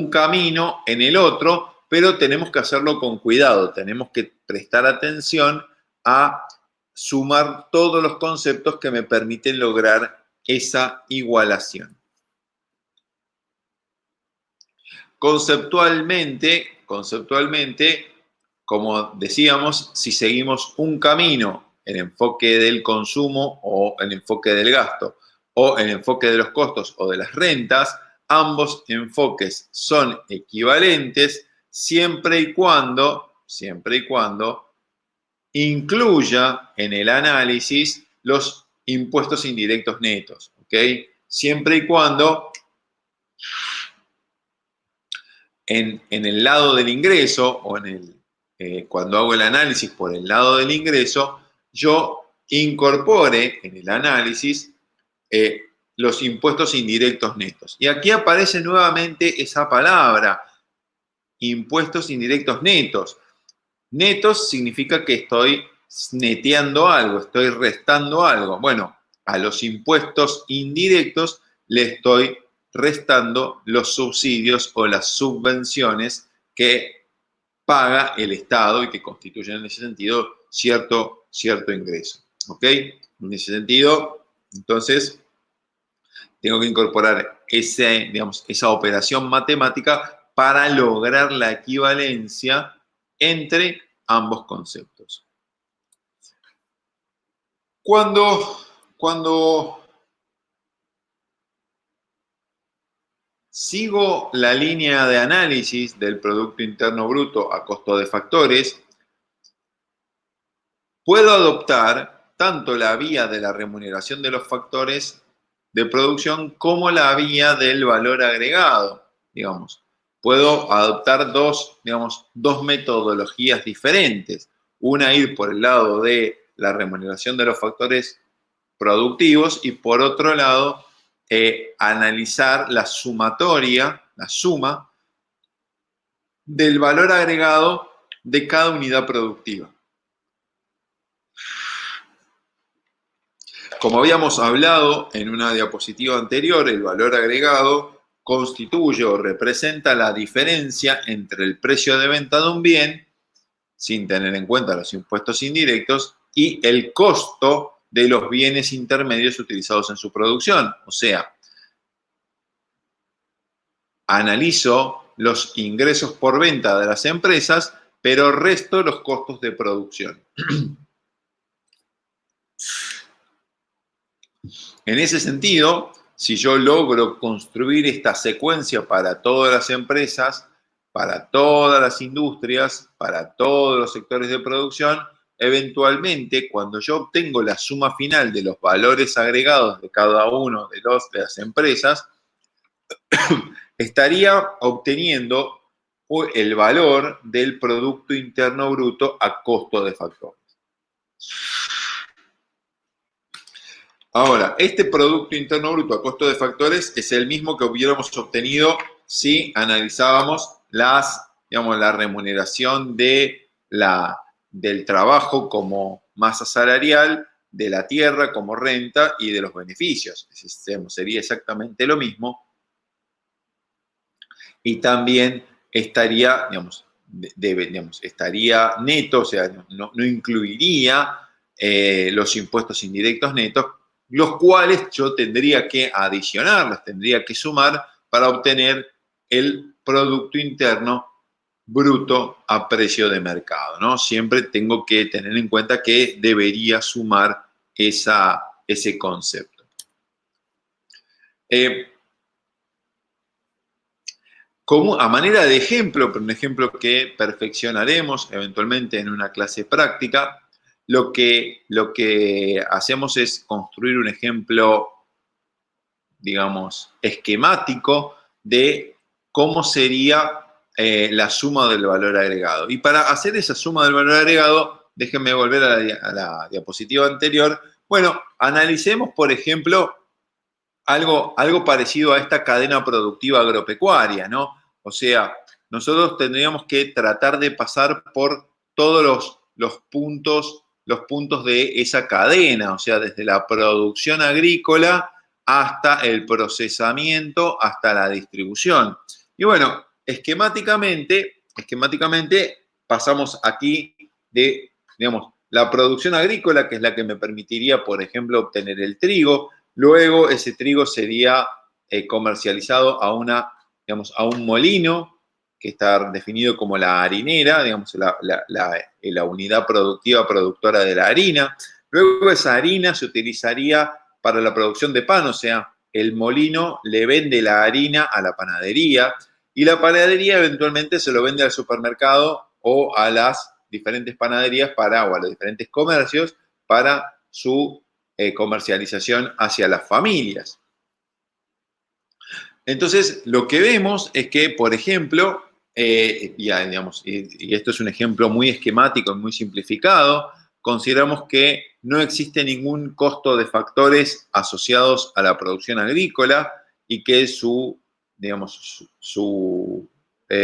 camino en el otro, pero tenemos que hacerlo con cuidado, tenemos que prestar atención a sumar todos los conceptos que me permiten lograr esa igualación. Conceptualmente, como decíamos, si seguimos un camino, el enfoque del consumo o el enfoque del gasto, o el enfoque de los costos o de las rentas, ambos enfoques son equivalentes siempre y cuando incluya en el análisis los impuestos indirectos netos, ¿ok? Siempre y cuando en el lado del ingreso o cuando hago el análisis por el lado del ingreso, yo incorpore en el análisis los impuestos indirectos netos. Y aquí aparece nuevamente esa palabra, impuestos indirectos netos. Netos significa que estoy neteando algo, estoy restando algo. Bueno, a los impuestos indirectos le estoy restando los subsidios o las subvenciones que paga el Estado y que constituyen en ese sentido cierto ingreso. ¿Ok? En ese sentido, entonces, tengo que incorporar esa operación matemática para lograr la equivalencia entre ambos conceptos. Cuando sigo la línea de análisis del Producto Interno Bruto a costo de factores, puedo adoptar tanto la vía de la remuneración de los factores de producción como la vía del valor agregado, digamos. Puedo adoptar dos metodologías diferentes. Una ir por el lado de la remuneración de los factores productivos y por otro lado analizar la suma del valor agregado de cada unidad productiva. Como habíamos hablado en una diapositiva anterior, el valor agregado constituye o representa la diferencia entre el precio de venta de un bien, sin tener en cuenta los impuestos indirectos, y el costo de los bienes intermedios utilizados en su producción. O sea, analizo los ingresos por venta de las empresas, pero resto los costos de producción. En ese sentido, si yo logro construir esta secuencia para todas las empresas, para todas las industrias, para todos los sectores de producción, eventualmente, cuando yo obtengo la suma final de los valores agregados de cada uno de las empresas, estaría obteniendo el valor del Producto Interno Bruto a costo de factores. Ahora, este Producto Interno Bruto a costo de factores es el mismo que hubiéramos obtenido si analizábamos la remuneración del trabajo como masa salarial, de la tierra como renta y de los beneficios. Sería exactamente lo mismo. Y también estaría, estaría neto, o sea, no incluiría los impuestos indirectos netos, los cuales yo tendría que adicionar, tendría que sumar para obtener el Producto Interno Bruto a precio de mercado, ¿no? Siempre tengo que tener en cuenta que debería sumar ese concepto. Como a manera de ejemplo, pero un ejemplo que perfeccionaremos eventualmente en una clase práctica, lo que hacemos es construir un ejemplo, digamos, esquemático de cómo sería la suma del valor agregado. Y para hacer esa suma del valor agregado, déjenme volver a la diapositiva anterior Bueno, analicemos, por ejemplo, algo parecido a esta cadena productiva agropecuaria, ¿no? O sea, nosotros tendríamos que tratar de pasar por todos los puntos de esa cadena, o sea, desde la producción agrícola hasta el procesamiento, hasta la distribución. Y bueno, esquemáticamente pasamos aquí de, digamos, la producción agrícola, que es la que me permitiría, por ejemplo, obtener el trigo. Luego ese trigo sería comercializado digamos, a un molino, que está definido como la harinera, digamos, la unidad productiva productora de la harina. Luego esa harina se utilizaría para la producción de pan, o sea, el molino le vende la harina a la panadería y la panadería eventualmente se lo vende al supermercado o a las diferentes panaderías o a los diferentes comercios para su comercialización hacia las familias. Entonces, lo que vemos es que, por ejemplo, digamos, y esto es un ejemplo muy esquemático y muy simplificado, consideramos que no existe ningún costo de factores asociados a la producción agrícola y que digamos, su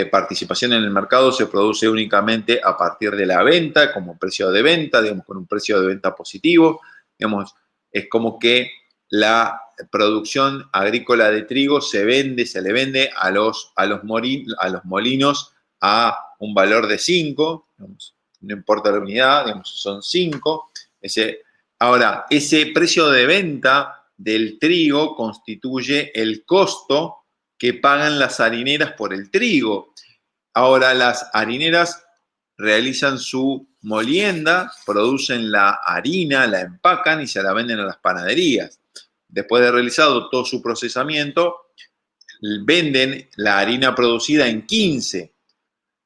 participación en el mercado se produce únicamente a partir de la venta, como precio de venta, digamos, con un precio de venta positivo. Digamos, es como que la producción agrícola de trigo se le vende a los molinos a un valor de 5, no importa la unidad, digamos, son 5. Ahora, ese precio de venta del trigo constituye el costo que pagan las harineras por el trigo. Ahora, las harineras realizan su molienda, producen la harina, la empacan y se la venden a las panaderías. Después de realizado todo su procesamiento, venden la harina producida en 15.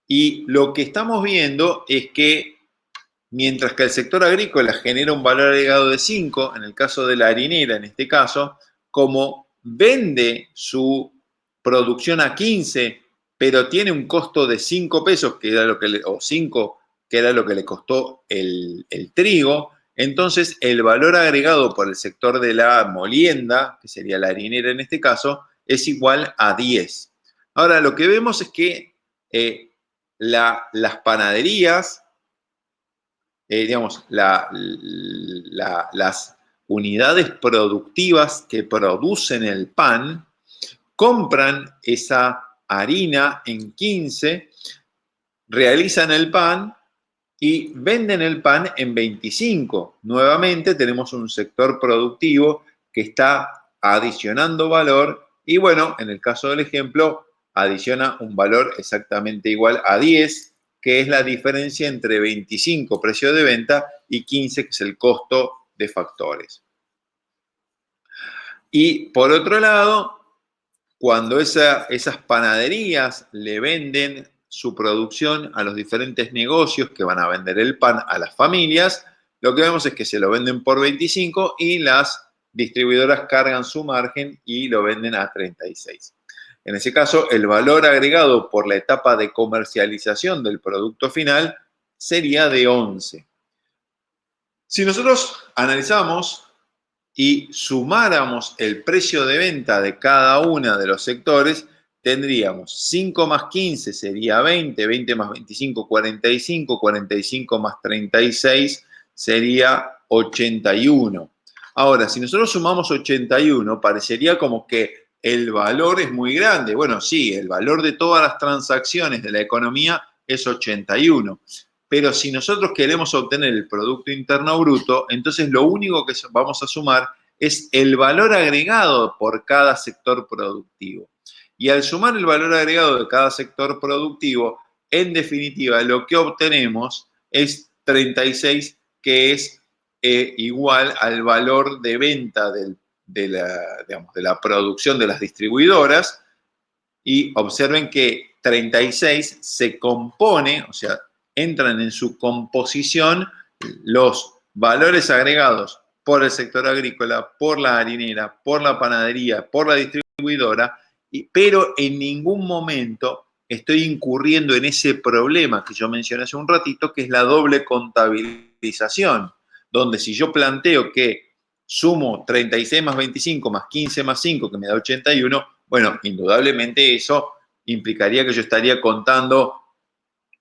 Y lo que estamos viendo es que mientras que el sector agrícola genera un valor agregado de 5, en el caso de la harinera, en este caso, como vende su producción a 15, pero tiene un costo de 5 pesos, que era o 5, que era lo que le costó el trigo, entonces el valor agregado por el sector de la molienda, que sería la harinera en este caso, es igual a 10. Ahora, lo que vemos es que las panaderías, digamos, las unidades productivas que producen el pan compran esa harina en 15, realizan el pan y venden el pan en 25. Nuevamente tenemos un sector productivo que está adicionando valor y bueno, en el caso del ejemplo, adiciona un valor exactamente igual a 10, que es la diferencia entre 25, precio de venta, y 15, que es el costo de factores. Y por otro lado, cuando esas panaderías le venden su producción a los diferentes negocios que van a vender el pan a las familias, lo que vemos es que se lo venden por 25 y las distribuidoras cargan su margen y lo venden a 36. En ese caso, el valor agregado por la etapa de comercialización del producto final sería de 11. Si nosotros analizamos y sumáramos el precio de venta de cada uno de los sectores, tendríamos 5 más 15 sería 20, 20 más 25, 45, 45 más 36 sería 81. Ahora, si nosotros sumamos 81, parecería como que el valor es muy grande. Bueno, sí, el valor de todas las transacciones de la economía es 81. Pero si nosotros queremos obtener el Producto Interno Bruto, entonces lo único que vamos a sumar es el valor agregado por cada sector productivo. Y al sumar el valor agregado de cada sector productivo, en definitiva, lo que obtenemos es 36, que es igual al valor de venta de la producción de las distribuidoras. Y observen que 36 se compone, o sea, entran en su composición los valores agregados por el sector agrícola, por la harinera, por la panadería, por la distribuidora, pero en ningún momento estoy incurriendo en ese problema que yo mencioné hace un ratito, que es la doble contabilización, donde si yo planteo que sumo 36 más 25 más 15 más 5, que me da 81, bueno, indudablemente eso implicaría que yo estaría contando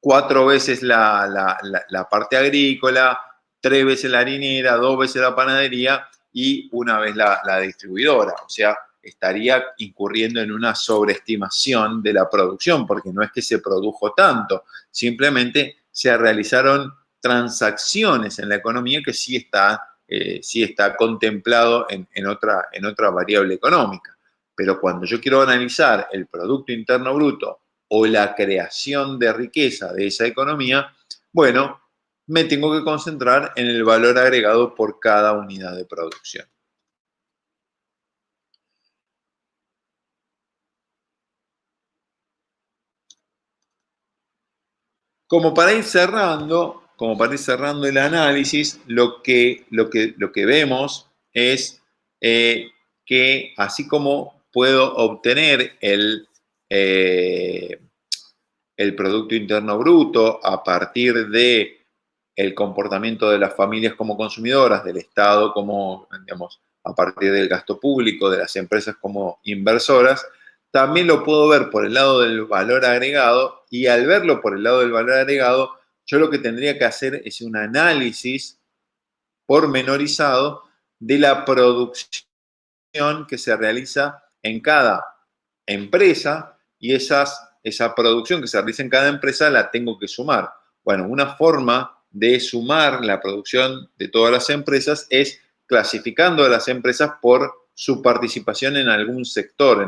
4 veces la parte agrícola, 3 veces la harinera, 2 veces la panadería y 1 vez la distribuidora. O sea, estaría incurriendo en una sobreestimación de la producción, porque no es que se produjo tanto, simplemente se realizaron transacciones en la economía que sí está contemplado en otra variable económica. Pero cuando yo quiero analizar el Producto Interno Bruto o la creación de riqueza de esa economía, bueno, me tengo que concentrar en el valor agregado por cada unidad de producción. Como para ir cerrando el análisis, lo que vemos es que así como puedo obtener eh, el Producto Interno Bruto a partir de el comportamiento de las familias como consumidoras, del Estado como, digamos, a partir del gasto público, de las empresas como inversoras, también lo puedo ver por el lado del valor agregado, y al verlo por el lado del valor agregado, yo lo que tendría que hacer es un análisis pormenorizado de la producción que se realiza en cada empresa, y esa producción que se realiza en cada empresa la tengo que sumar. Bueno, una forma de sumar la producción de todas las empresas es clasificando a las empresas por su participación en algún sector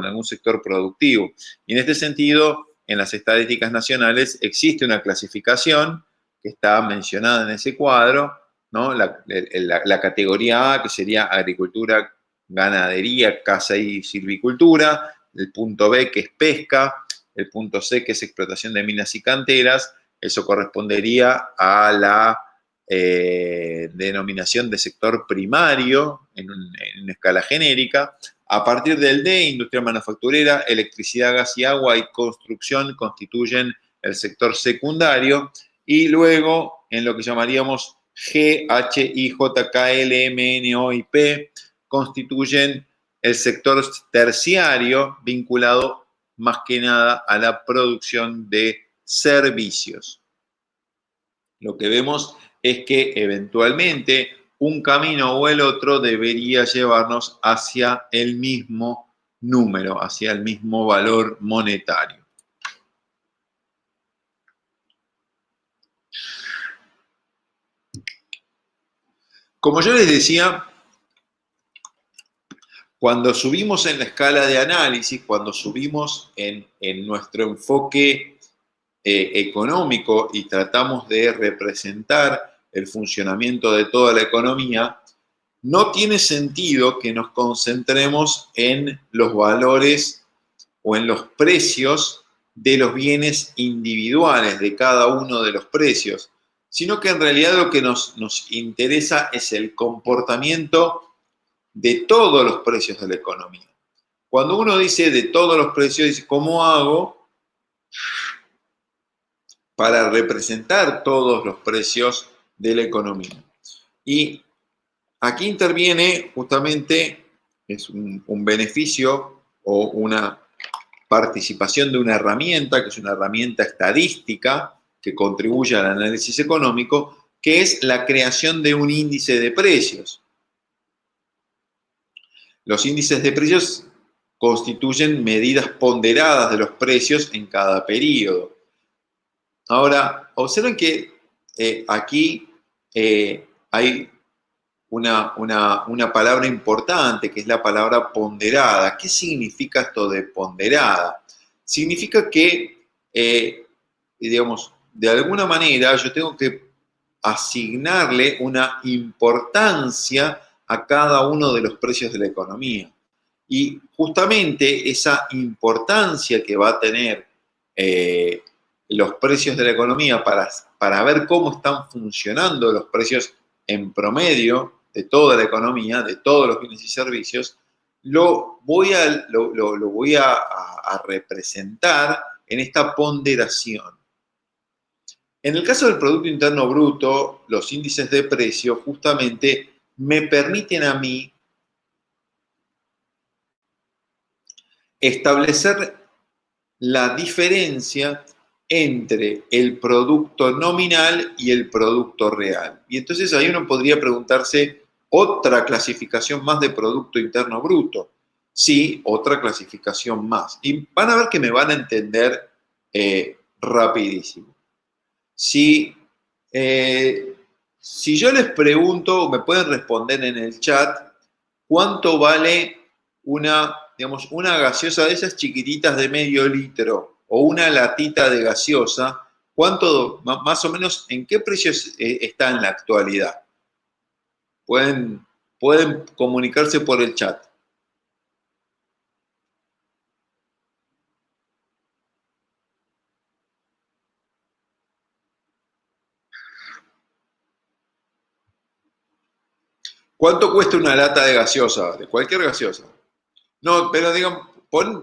productivo. Y en este sentido, en las estadísticas nacionales existe una clasificación que está mencionada en ese cuadro, ¿no? La categoría A, que sería agricultura, ganadería, caza y silvicultura; el punto B, que es pesca; el punto C, que es explotación de minas y canteras. Eso correspondería a la denominación de sector primario en una escala genérica. A partir del D, industria manufacturera, electricidad, gas y agua y construcción constituyen el sector secundario. Y luego, en lo que llamaríamos G, H, I, J, K, L, M, N, O y P, constituyen el sector terciario, vinculado más que nada a la producción de servicios. Lo que vemos es que eventualmente un camino o el otro debería llevarnos hacia el mismo número, hacia el mismo valor monetario. Como yo les decía, cuando subimos en la escala de análisis, cuando subimos en nuestro enfoque económico y tratamos de representar el funcionamiento de toda la economía, no tiene sentido que nos concentremos en los valores o en los precios de los bienes individuales, de cada uno de los precios, sino que en realidad lo que nos interesa es el comportamiento de todos los precios de la economía. Cuando uno dice de todos los precios, dice, ¿cómo hago para representar todos los precios de la economía? Y aquí interviene justamente, es un beneficio o una participación de una herramienta, que es una herramienta estadística que contribuye al análisis económico, que es la creación de un índice de precios. Los índices de precios constituyen medidas ponderadas de los precios en cada periodo. Ahora, observen que aquí hay una palabra importante, que es la palabra ponderada. ¿Qué significa esto de ponderada? Significa que, digamos, de alguna manera yo tengo que asignarle una importancia a cada uno de los precios de la economía. Y justamente esa importancia que va a tener los precios de la economía para ver cómo están funcionando los precios en promedio de toda la economía, de todos los bienes y servicios, lo voy a representar en esta ponderación. En el caso del Producto Interno Bruto, los índices de precio justamente me permiten a mí establecer la diferencia entre el producto nominal y el producto real. Y entonces ahí uno podría preguntarse otra clasificación más de Producto Interno Bruto. Sí, otra clasificación más. Y van a ver que me van a entender rapidísimo. Si, si yo les pregunto, me pueden responder en el chat, ¿cuánto vale una, digamos, una gaseosa de esas chiquititas de medio litro o una latita de gaseosa? ¿Cuánto, más o menos, en qué precios está en la actualidad? Pueden comunicarse por el chat. ¿Cuánto cuesta una lata de gaseosa? De cualquier gaseosa. No, pero digamos,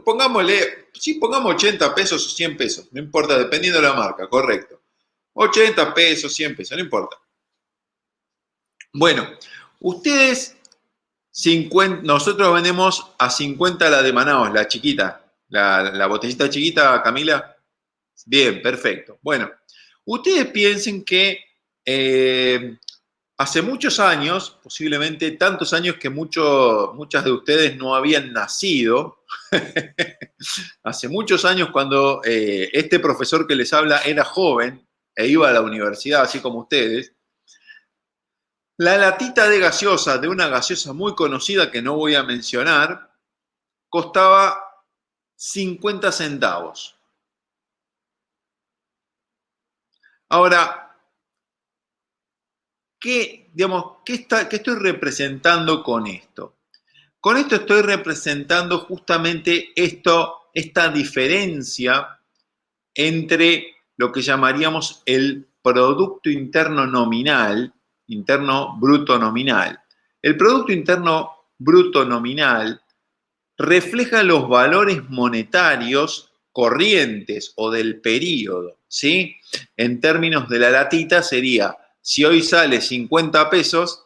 pongámosle, sí, pongamos 80 pesos o 100 pesos, no importa, dependiendo de la marca, correcto. 80 pesos, 100 pesos, no importa. Bueno, ustedes, 50, nosotros vendemos a 50 la de Manaos, la chiquita, la botellita chiquita, Camila. Bien, perfecto. Bueno, ustedes piensen que hace muchos años, posiblemente tantos años que muchas de ustedes no habían nacido, hace muchos años cuando este profesor que les habla era joven e iba a la universidad, así como ustedes, la latita de gaseosa de una gaseosa muy conocida que no voy a mencionar, costaba 50 centavos. Ahora, ¿qué estoy representando con esto? Con esto estoy representando justamente esta diferencia entre lo que llamaríamos el Producto Interno Nominal, Interno Bruto Nominal. El Producto Interno Bruto Nominal refleja los valores monetarios corrientes o del periodo, ¿sí? En términos de la latita sería, si hoy sale 50 pesos,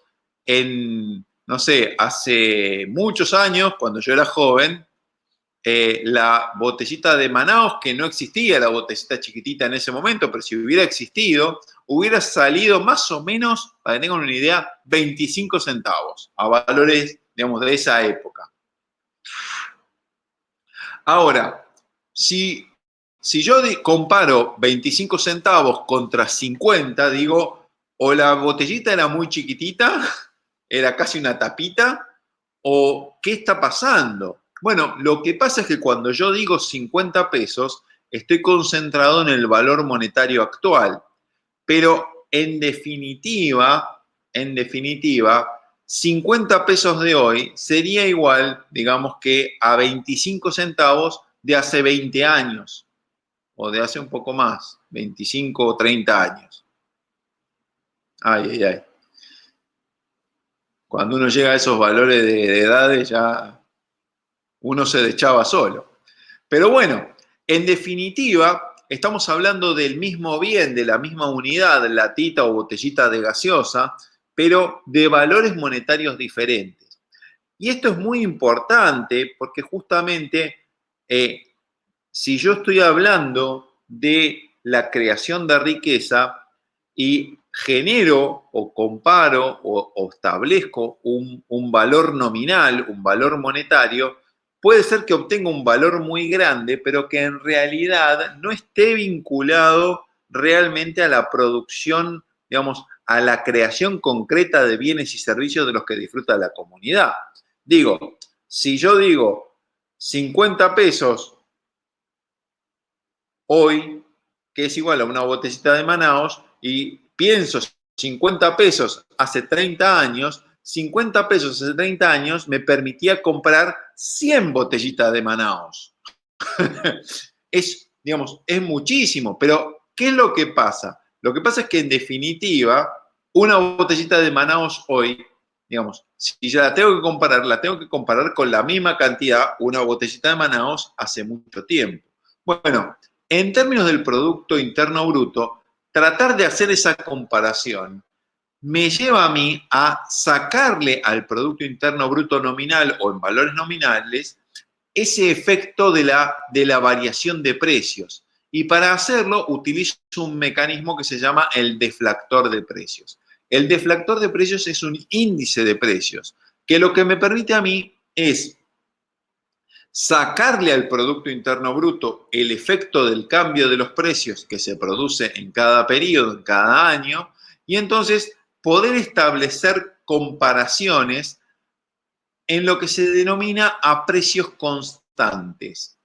no sé, hace muchos años, cuando yo era joven, la botellita de Manaos, que no existía la botellita chiquitita en ese momento, pero si hubiera existido, hubiera salido más o menos, para que tengan una idea, 25 centavos, a valores, digamos, de esa época. Ahora, si yo comparo 25 centavos contra 50, digo, o la botellita era muy chiquitita, era casi una tapita, o ¿qué está pasando? Bueno, lo que pasa es que cuando yo digo 50 pesos, estoy concentrado en el valor monetario actual. Pero en definitiva, 50 pesos de hoy sería igual, digamos, que a 25 centavos de hace 20 años, o de hace un poco más, 25 o 30 años. Ay, ay, ay. Cuando uno llega a esos valores de edades, ya uno se deschaba solo. Pero bueno, en definitiva, estamos hablando del mismo bien, de la misma unidad, latita o botellita de gaseosa, pero de valores monetarios diferentes. Y esto es muy importante porque justamente si yo estoy hablando de la creación de riqueza y genero o comparo o establezco un valor nominal, un valor monetario, puede ser que obtenga un valor muy grande, pero que en realidad no esté vinculado realmente a la producción, digamos, a la creación concreta de bienes y servicios de los que disfruta la comunidad. Digo, si yo digo 50 pesos hoy, que es igual a una botellita de Manaos, y pienso 50 pesos hace 30 años, 50 pesos hace 30 años me permitía comprar 100 botellitas de Manaos. Digamos, es muchísimo, pero ¿qué es lo que pasa? Lo que pasa es que en definitiva, una botellita de Manaos hoy, digamos, si ya la tengo que comparar con la misma cantidad, una botellita de Manaos hace mucho tiempo. Bueno, en términos del Producto Interno Bruto, tratar de hacer esa comparación me lleva a mí a sacarle al Producto Interno Bruto nominal o en valores nominales ese efecto de la variación de precios. Y para hacerlo utilizo un mecanismo que se llama el deflactor de precios. El deflactor de precios es un índice de precios que lo que me permite a mí es sacarle al Producto Interno Bruto el efecto del cambio de los precios que se produce en cada periodo, en cada año, y entonces poder establecer comparaciones en lo que se denomina a precios constantes.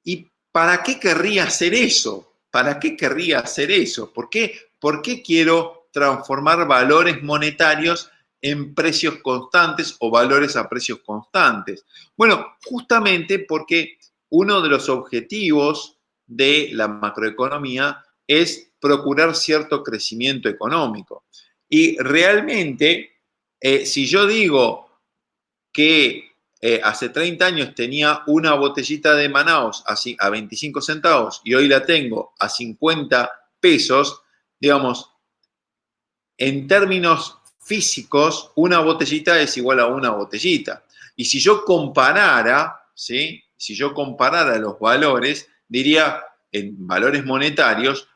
¿Y para qué querría hacer eso? ¿Para qué querría hacer eso? ¿Por qué quiero transformar valores monetarios en precios constantes o valores a precios constantes? Bueno, justamente porque uno de los objetivos de la macroeconomía es procurar cierto crecimiento económico. Y realmente, si yo digo que hace 30 años tenía una botellita de Manaos así, a 25 centavos y hoy la tengo a 50 pesos, digamos, en términos físicos, una botellita es igual a una botellita. Y si yo comparara, ¿sí? Si yo comparara los valores, diría en valores monetarios,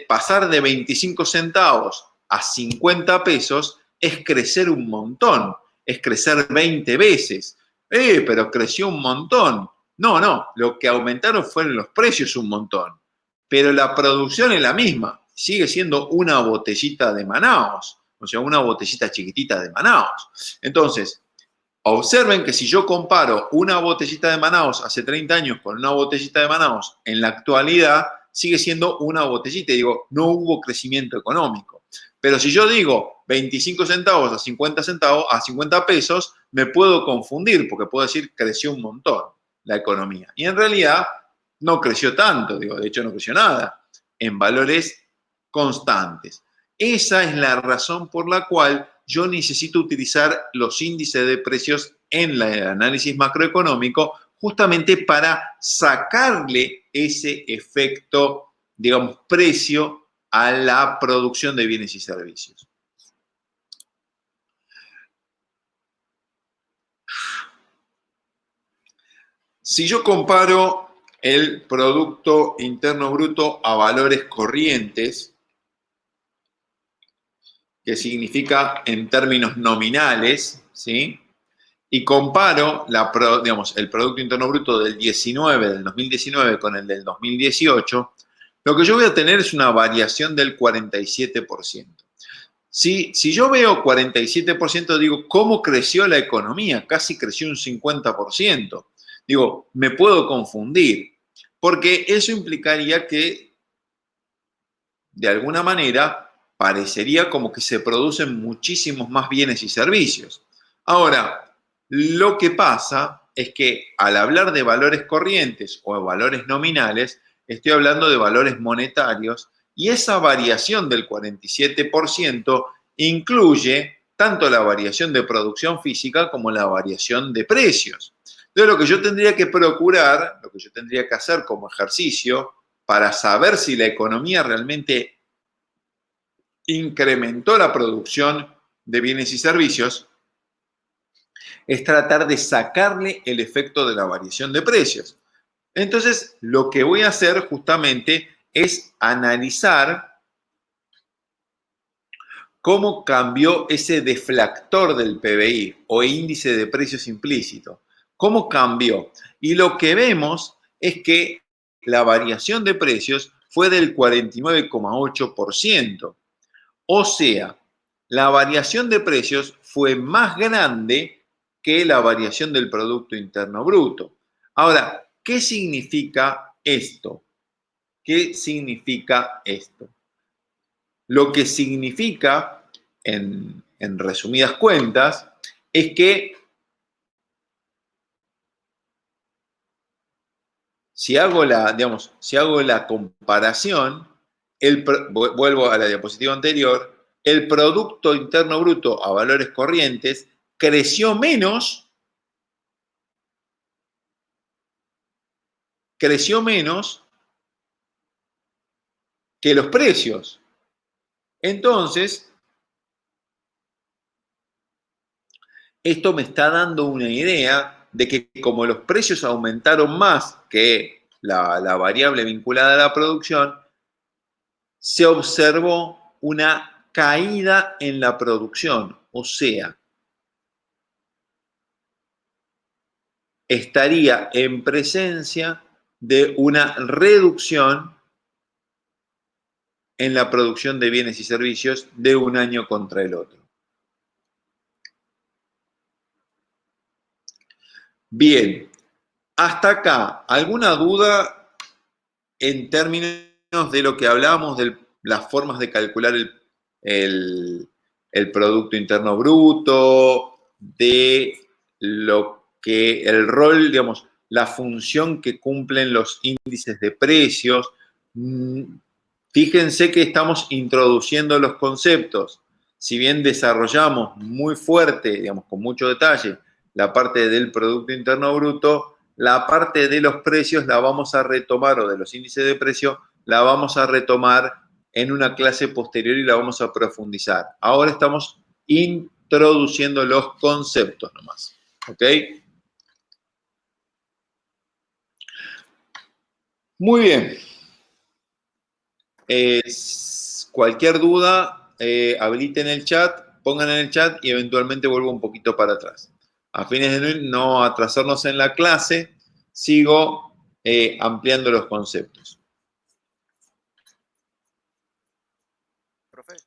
pasar de 25 centavos a 50 pesos es crecer un montón, es crecer 20 veces. Pero creció un montón. No, lo que aumentaron fueron los precios un montón. Pero la producción es la misma, sigue siendo una botellita de Manaos, o sea, una botellita chiquitita de Manaos. Entonces, observen que si yo comparo una botellita de Manaos hace 30 años con una botellita de Manaos en la actualidad, sigue siendo una botellita. Y digo, no hubo crecimiento económico. Pero si yo digo 25 centavos a 50 centavos, a 50 pesos, me puedo confundir porque puedo decir creció un montón la economía. Y en realidad no creció tanto, digo, de hecho no creció nada, en valores constantes. Esa es la razón por la cual yo necesito utilizar los índices de precios en el análisis macroeconómico justamente para sacarle ese efecto, digamos, precio a la producción de bienes y servicios. Si yo comparo el Producto Interno Bruto a valores corrientes, que significa en términos nominales, ¿sí? Y comparo digamos, el Producto Interno Bruto del 2019 con el del 2018, lo que yo voy a tener es una variación del 47%. Si yo veo 47%, digo, ¿cómo creció la economía? Casi creció un 50%. Digo, me puedo confundir, porque eso implicaría que, de alguna manera, parecería como que se producen muchísimos más bienes y servicios. Ahora, lo que pasa es que al hablar de valores corrientes o valores nominales, estoy hablando de valores monetarios y esa variación del 47% incluye tanto la variación de producción física como la variación de precios. Entonces, lo que yo tendría que procurar, lo que yo tendría que hacer como ejercicio para saber si la economía realmente incrementó la producción de bienes y servicios, es tratar de sacarle el efecto de la variación de precios. Entonces, lo que voy a hacer justamente es analizar cómo cambió ese deflactor del PBI o índice de precios implícito. ¿Cómo cambió? Y lo que vemos es que la variación de precios fue del 49,8%. O sea, la variación de precios fue más grande que la variación del Producto Interno Bruto. Ahora, ¿qué significa esto? ¿Qué significa esto? Lo que significa, en resumidas cuentas, es que si hago si hago la comparación, vuelvo a la diapositiva anterior, el Producto Interno Bruto a valores corrientes creció menos que los precios. Entonces, Esto me está dando una idea de que como los precios aumentaron más que la variable vinculada a la producción, se observó una caída en la producción, o sea, estaría en presencia de una reducción en la producción de bienes y servicios de un año contra el otro. Bien, hasta acá, ¿alguna duda en términos de lo que hablábamos de las formas de calcular el, el Producto Interno Bruto, de lo que el rol, digamos, la función que cumplen los índices de precios? Fíjense que estamos introduciendo los conceptos. Si bien desarrollamos muy fuerte, digamos, con mucho detalle, la parte del Producto Interno Bruto, la parte de los precios la vamos a retomar, o de los índices de precio, la vamos a retomar en una clase posterior y la vamos a profundizar. Ahora estamos introduciendo los conceptos nomás. ¿Ok? Muy bien. Cualquier duda, habiliten el chat, pongan en el chat y eventualmente vuelvo un poquito para atrás. A fines de no atrasarnos en la clase, sigo ampliando los conceptos. Profe.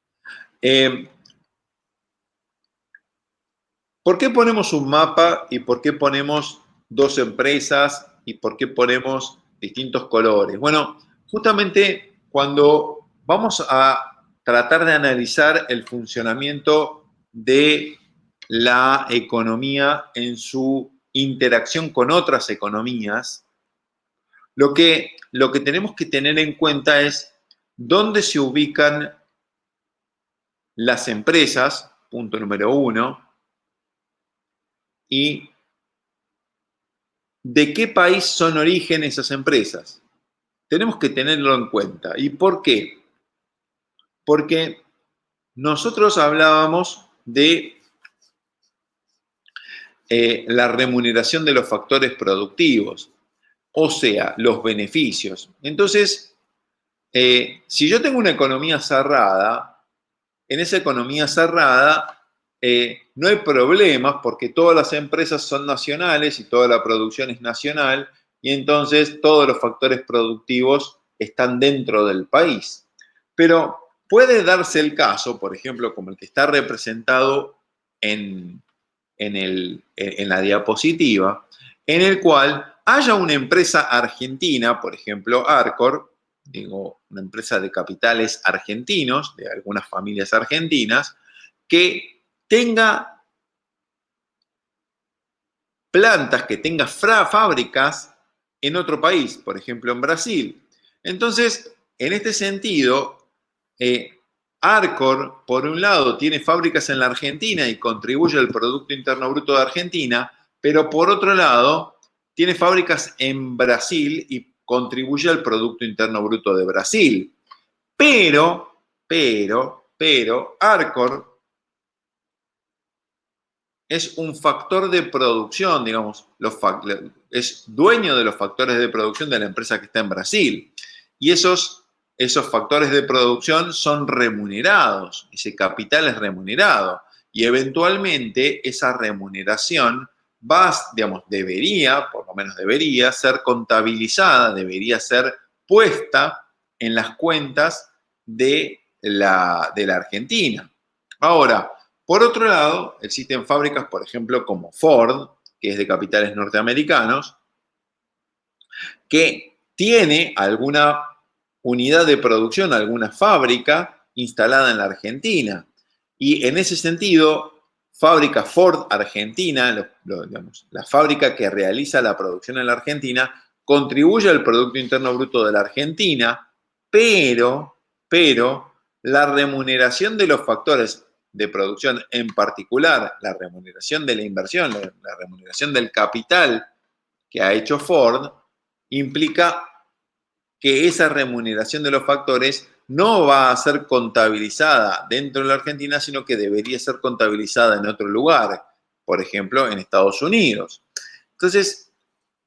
¿Por qué ponemos un mapa y por qué ponemos dos empresas y por qué ponemos distintos colores? Bueno, justamente cuando vamos a tratar de analizar el funcionamiento de la economía en su interacción con otras economías, lo que tenemos que tener en cuenta es dónde se ubican las empresas, punto número uno, y de qué país son origen esas empresas. Tenemos que tenerlo en cuenta. ¿Y por qué? Porque nosotros hablábamos de la remuneración de los factores productivos, o sea, los beneficios. Entonces, si yo tengo una economía cerrada, en esa economía cerrada no hay problemas porque todas las empresas son nacionales y toda la producción es nacional y entonces todos los factores productivos están dentro del país. Pero puede darse el caso, por ejemplo, como el que está representado en la diapositiva, en el cual haya una empresa argentina, por ejemplo, Arcor, digo, una empresa de capitales argentinos, de algunas familias argentinas, que tenga plantas, que tenga fábricas en otro país, por ejemplo, en Brasil. Entonces, en este sentido, Arcor, por un lado, tiene fábricas en la Argentina y contribuye al Producto Interno Bruto de Argentina, pero por otro lado, tiene fábricas en Brasil y contribuye al Producto Interno Bruto de Brasil. Pero, Arcor es un factor de producción, digamos, es dueño de los factores de producción de la empresa que está en Brasil. Y esos factores de producción son remunerados, ese capital es remunerado. Y eventualmente esa remuneración debería, por lo menos debería, ser contabilizada, debería ser puesta en las cuentas de la Argentina. Ahora, por otro lado, existen fábricas, por ejemplo, como Ford, que es de capitales norteamericanos, que tiene alguna unidad de producción, alguna fábrica instalada en la Argentina. Y en ese sentido, fábrica Ford Argentina, digamos, la fábrica que realiza la producción en la Argentina, contribuye al Producto Interno Bruto de la Argentina, pero la remuneración de los factores de producción, en particular la remuneración de la inversión, la remuneración del capital que ha hecho Ford, implica que esa remuneración de los factores no va a ser contabilizada dentro de la Argentina, sino que debería ser contabilizada en otro lugar. por ejemplo, en Estados Unidos. Entonces,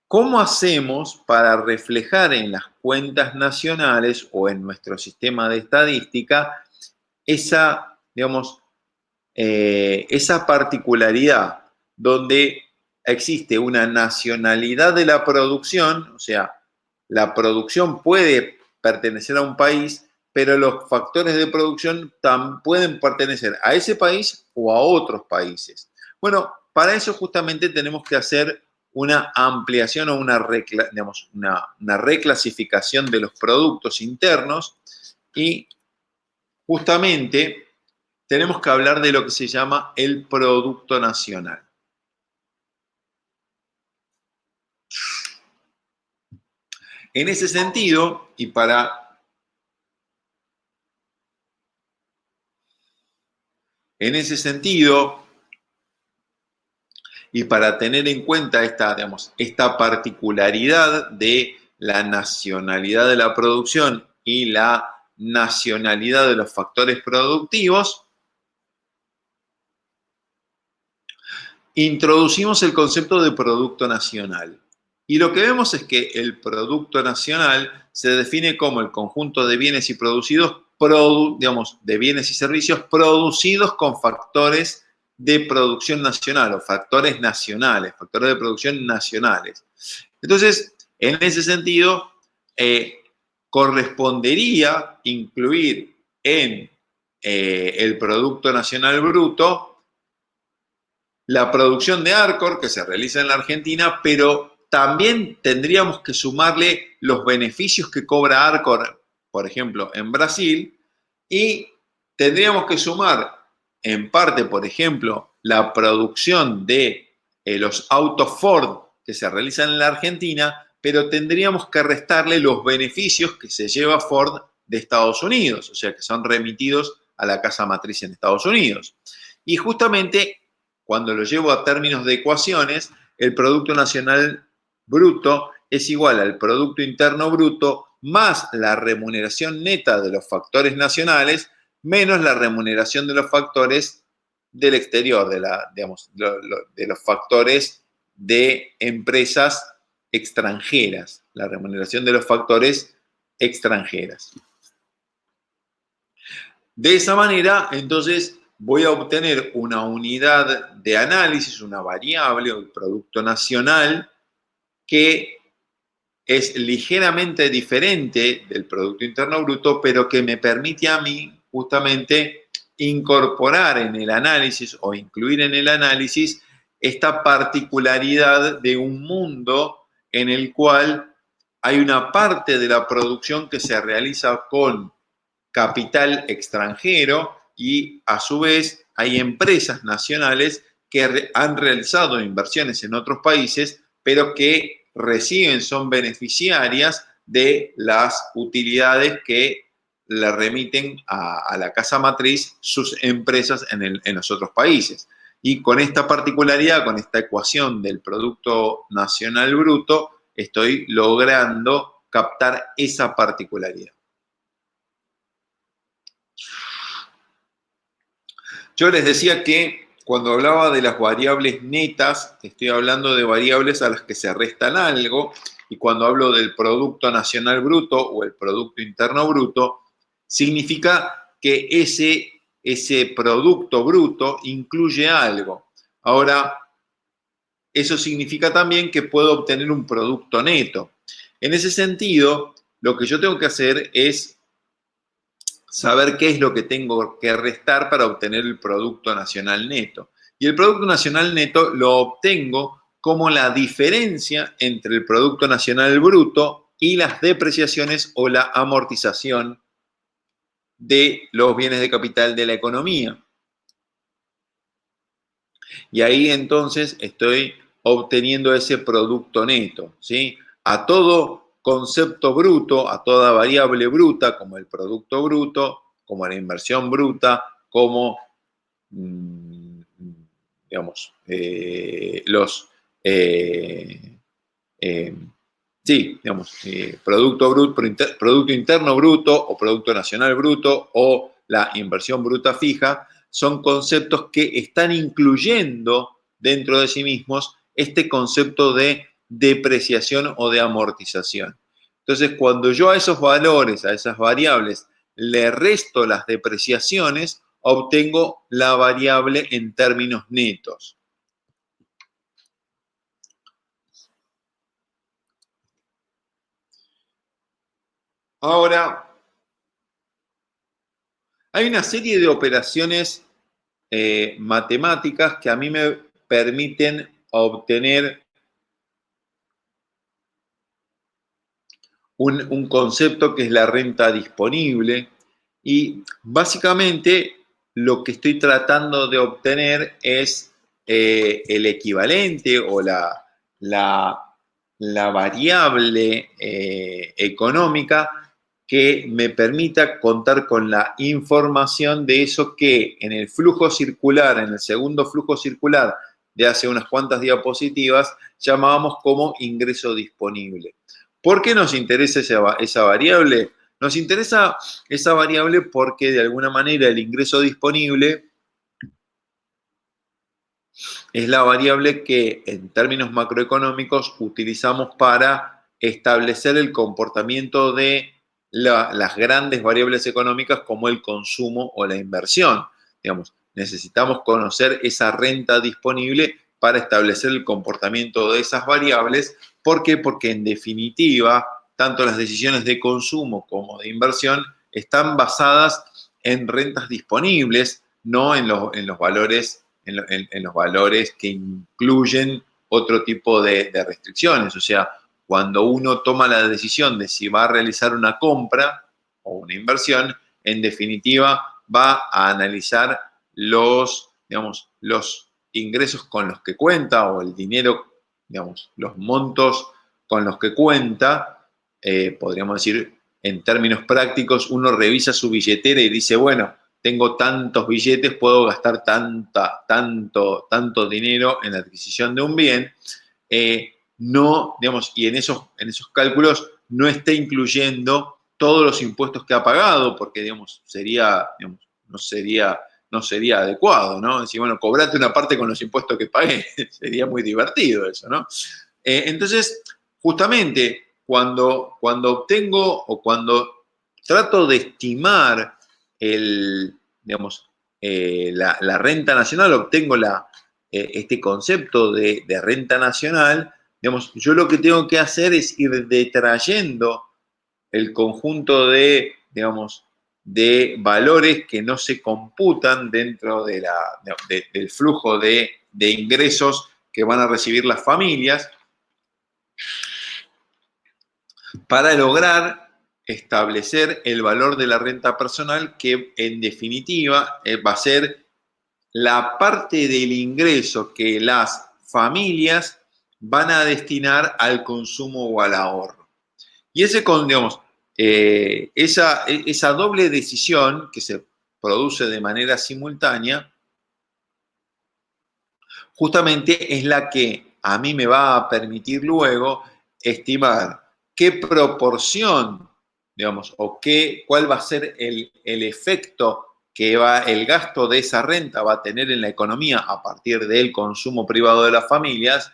¿cómo hacemos para reflejar en las cuentas nacionales o en nuestro sistema de estadística esa, digamos, esa particularidad donde existe una nacionalidad de la producción, o sea, la producción puede pertenecer a un país, pero los factores de producción pueden pertenecer a ese país o a otros países? Bueno, para eso justamente tenemos que hacer una ampliación o digamos, una reclasificación de los productos internos y justamente tenemos que hablar de lo que se llama el Producto Nacional. En ese sentido, y para tener en cuenta digamos, esta particularidad de la nacionalidad de la producción y la nacionalidad de los factores productivos, introducimos el concepto de producto nacional. Y lo que vemos es que el producto nacional se define como el conjunto de bienes y digamos, de bienes y servicios producidos con factores de producción nacional o factores nacionales, factores de producción nacionales. Entonces, en ese sentido, correspondería incluir en el Producto Nacional Bruto la producción de Arcor que se realiza en la Argentina, pero también tendríamos que sumarle los beneficios que cobra Arcor, por ejemplo, en Brasil, y tendríamos que sumar en parte, por ejemplo, la producción de los autos Ford que se realizan en la Argentina, pero tendríamos que restarle los beneficios que se lleva Ford de Estados Unidos, o sea, que son remitidos a la casa matriz en Estados Unidos. Y justamente cuando lo llevo a términos de ecuaciones, el Producto Nacional Bruto es igual al Producto Interno Bruto más la remuneración neta de los factores nacionales menos la remuneración de los factores del exterior, digamos, de los factores de empresas extranjeras, la remuneración de los factores extranjeras. De esa manera, entonces, voy a obtener una unidad de análisis, una variable o el producto nacional que es ligeramente diferente del Producto Interno Bruto, pero que me permite a mí justamente incorporar en el análisis o incluir en el análisis esta particularidad de un mundo en el cual hay una parte de la producción que se realiza con capital extranjero y a su vez hay empresas nacionales que han realizado inversiones en otros países, pero que reciben, son beneficiarias de las utilidades que le remiten a la casa matriz sus empresas en los otros países. Y con esta particularidad, con esta ecuación del Producto Nacional Bruto, estoy logrando captar esa particularidad. Yo les decía que cuando hablaba de las variables netas, estoy hablando de variables a las que se restan algo, y cuando hablo del Producto Nacional Bruto o el Producto Interno Bruto, significa que ese Producto Bruto incluye algo. Ahora, eso significa también que puedo obtener un producto neto. En ese sentido, lo que yo tengo que hacer es saber qué es lo que tengo que restar para obtener el Producto Nacional Neto. Y el Producto Nacional Neto lo obtengo como la diferencia entre el Producto Nacional Bruto y las depreciaciones o la amortización de los bienes de capital de la economía. Y ahí entonces estoy obteniendo ese producto neto, ¿sí? A todo concepto bruto, a toda variable bruta, como el producto bruto, como la inversión bruta, como, digamos, producto bruto, producto interno bruto o producto nacional bruto o la inversión bruta fija, son conceptos que están incluyendo dentro de sí mismos este concepto de depreciación o de amortización. Entonces, cuando yo a esos valores, a esas variables, le resto las depreciaciones, obtengo la variable en términos netos. Ahora, hay una serie de operaciones matemáticas que a mí me permiten obtener un concepto que es la renta disponible y básicamente lo que estoy tratando de obtener es el equivalente o la variable económica que me permita contar con la información de eso que en el flujo circular, en el segundo flujo circular de hace unas cuantas diapositivas, llamábamos como ingreso disponible. ¿Por qué nos interesa esa variable? Nos interesa esa variable porque de alguna manera el ingreso disponible es la variable que en términos macroeconómicos utilizamos para establecer el comportamiento de las grandes variables económicas como el consumo o la inversión. Digamos, necesitamos conocer esa renta disponible para establecer el comportamiento de esas variables. ¿Por qué? Porque en definitiva, tanto las decisiones de consumo como de inversión están basadas en rentas disponibles, no en los valores en los valores que incluyen otro tipo de restricciones. O sea, cuando uno toma la decisión de si va a realizar una compra o una inversión, en definitiva va a analizar digamos, los ingresos con los que cuenta o el dinero, digamos, los montos con los que cuenta, podríamos decir, en términos prácticos, uno revisa su billetera y dice, bueno, tengo tantos billetes, puedo gastar tanto dinero en la adquisición de un bien, no, digamos, y en esos cálculos no está incluyendo todos los impuestos que ha pagado, porque, digamos, digamos, no sería adecuado, ¿no? Decir, bueno, cobrate una parte con los impuestos que pagué, sería muy divertido eso, ¿no? Entonces, justamente, cuando obtengo o cuando trato de estimar digamos, la renta nacional, obtengo este concepto de renta nacional, digamos, yo lo que tengo que hacer es ir detrayendo el conjunto digamos, de valores que no se computan dentro del flujo de ingresos que van a recibir las familias para lograr establecer el valor de la renta personal que en definitiva va a ser la parte del ingreso que las familias van a destinar al consumo o al ahorro. Y digamos, esa doble decisión que se produce de manera simultánea, justamente es la que a mí me va a permitir luego estimar qué proporción, digamos, o cuál va a ser el efecto que el gasto de esa renta va a tener en la economía a partir del consumo privado de las familias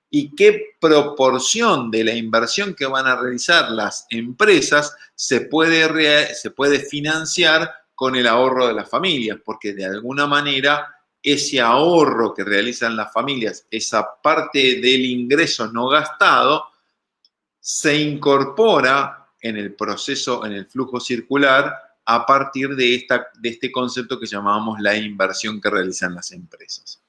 y qué proporción de la inversión que van a realizar las empresas se puede financiar con el ahorro de las familias, porque de alguna manera ese ahorro que realizan las familias, esa parte del ingreso no gastado, se incorpora en el proceso, en el flujo circular, a partir de este concepto que llamábamos la inversión que realizan las empresas.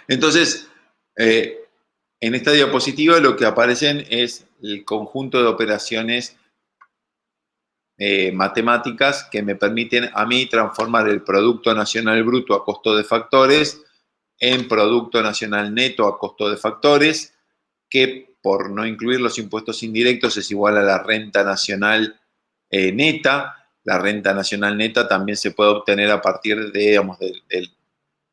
Entonces, en esta diapositiva lo que aparecen es el conjunto de operaciones matemáticas que me permiten a mí transformar el Producto Nacional Bruto a costo de factores en Producto Nacional Neto a costo de factores, que por no incluir los impuestos indirectos es igual a la renta nacional neta. La renta nacional neta también se puede obtener a partir de,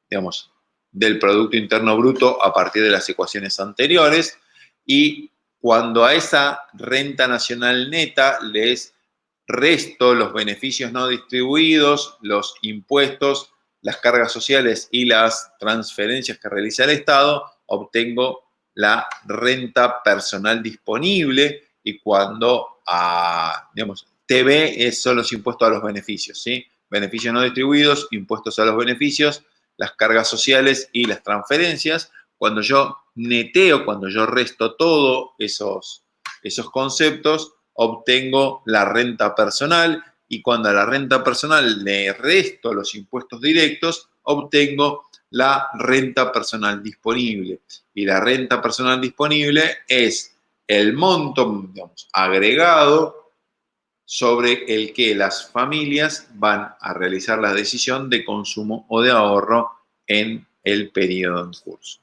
digamos, del Producto Interno Bruto a partir de las ecuaciones anteriores. Y cuando a esa renta nacional neta les resto los beneficios no distribuidos, los impuestos las cargas sociales y las transferencias que realiza el Estado, obtengo la renta personal disponible, y cuando, digamos, TV son los impuestos a los beneficios, ¿sí? Beneficios no distribuidos, impuestos a los beneficios, las cargas sociales y las transferencias. Cuando yo neteo, cuando yo resto todos esos conceptos, obtengo la renta personal, y cuando a la renta personal le resto los impuestos directos, obtengo la renta personal disponible. Y la renta personal disponible es el monto, digamos, agregado sobre el que las familias van a realizar la decisión de consumo o de ahorro en el periodo en curso.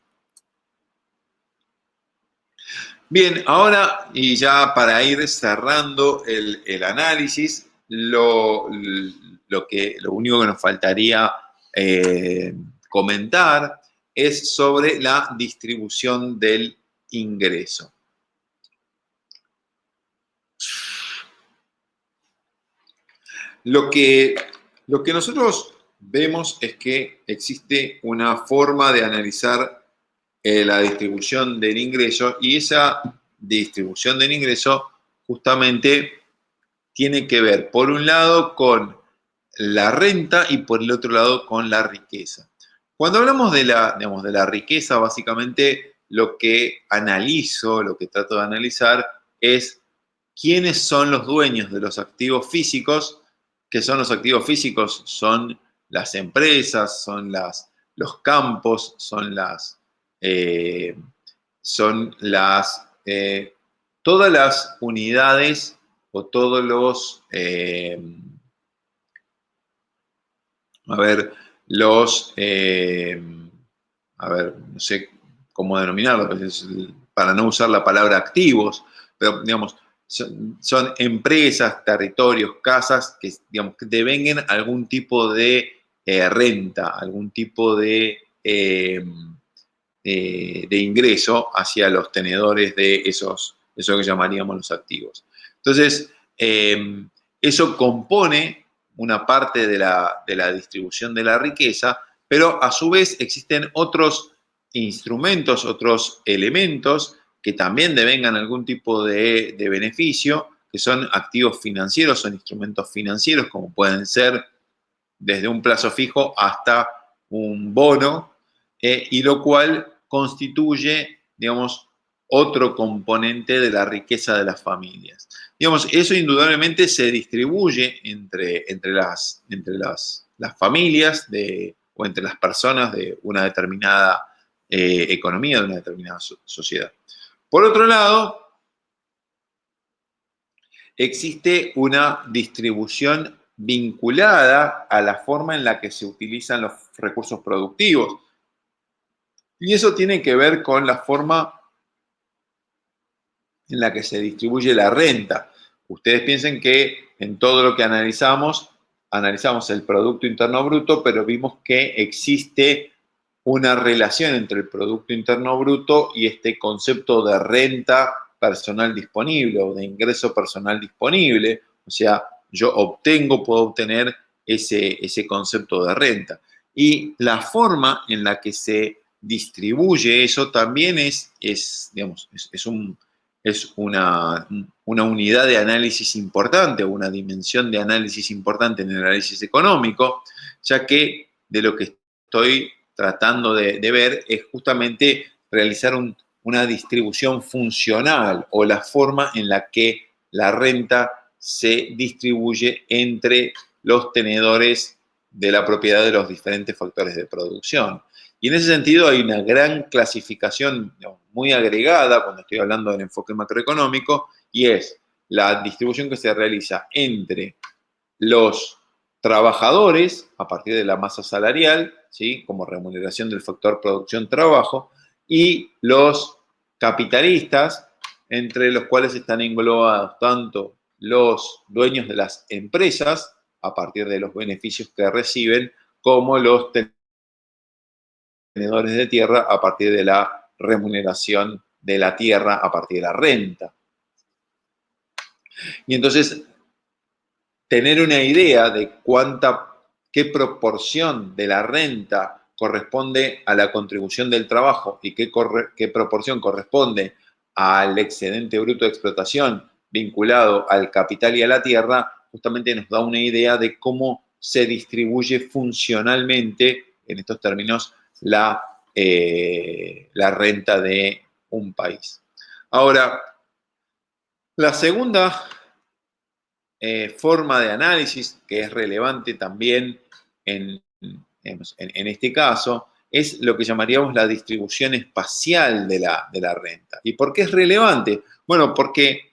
Bien, ahora, y ya para ir cerrando el análisis, lo único que nos faltaría comentar es sobre la distribución del ingreso. Lo que nosotros vemos es que existe una forma de analizar la distribución del ingreso, y esa distribución del ingreso justamente tiene que ver, por un lado, con la renta y por el otro lado con la riqueza. Cuando hablamos de la riqueza, básicamente lo que analizo, lo que trato de analizar es quiénes son los dueños de los activos físicos. ¿Qué son los activos físicos? Son las empresas, son los campos, todas las unidades o todos los, no sé cómo denominarlo, para no usar la palabra activos, pero digamos, son empresas, territorios, casas que, digamos, que devenguen algún tipo de renta, algún tipo de ingreso hacia los tenedores de eso que llamaríamos los activos. Entonces, eso compone una parte de la distribución de la riqueza, pero a su vez existen otros instrumentos, otros elementos que también devengan algún tipo de beneficio, que son activos financieros, son instrumentos financieros, como pueden ser desde un plazo fijo hasta un bono, y lo cual constituye, digamos, otro componente de la riqueza de las familias. Digamos, eso indudablemente se distribuye entre las familias o entre las personas de una determinada economía, de una determinada sociedad. Por otro lado, existe una distribución vinculada a la forma en la que se utilizan los recursos productivos. Y eso tiene que ver con la forma en la que se distribuye la renta. Ustedes piensen que en todo lo que analizamos el Producto Interno Bruto, pero vimos que existe una relación entre el Producto Interno Bruto y este concepto de renta personal disponible o de ingreso personal disponible. O sea, puedo obtener ese concepto de renta. Y la forma en la que se distribuye eso también es una unidad de análisis importante, o una dimensión de análisis importante en el análisis económico, ya que de lo que estoy tratando de ver es justamente realizar una distribución funcional, o la forma en la que la renta se distribuye entre los tenedores de la propiedad de los diferentes factores de producción. Y en ese sentido hay una gran clasificación, digamos, muy agregada cuando estoy hablando del enfoque macroeconómico, y es la distribución que se realiza entre los trabajadores a partir de la masa salarial, ¿sí?, como remuneración del factor producción-trabajo, y los capitalistas, entre los cuales están englobados tanto los dueños de las empresas a partir de los beneficios que reciben, como los tenedores de tierra a partir de la remuneración de la tierra a partir de la renta. Y entonces, tener una idea de cuánta qué proporción de la renta corresponde a la contribución del trabajo y qué proporción corresponde al excedente bruto de explotación vinculado al capital y a la tierra, justamente nos da una idea de cómo se distribuye funcionalmente, en estos términos, la renta de un país. Ahora, la segunda forma de análisis que es relevante también en este caso es lo que llamaríamos la distribución espacial de la renta. ¿Y por qué es relevante? Bueno, porque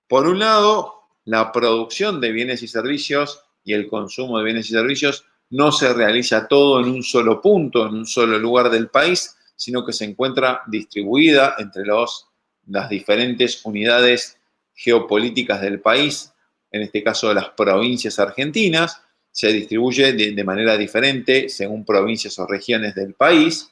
por un lado la producción de bienes y servicios y el consumo de bienes y servicios no se realiza todo en un solo punto, en un solo lugar del país, sino que se encuentra distribuida entre las diferentes unidades geopolíticas del país, en este caso de las provincias argentinas, se distribuye de manera diferente según provincias o regiones del país.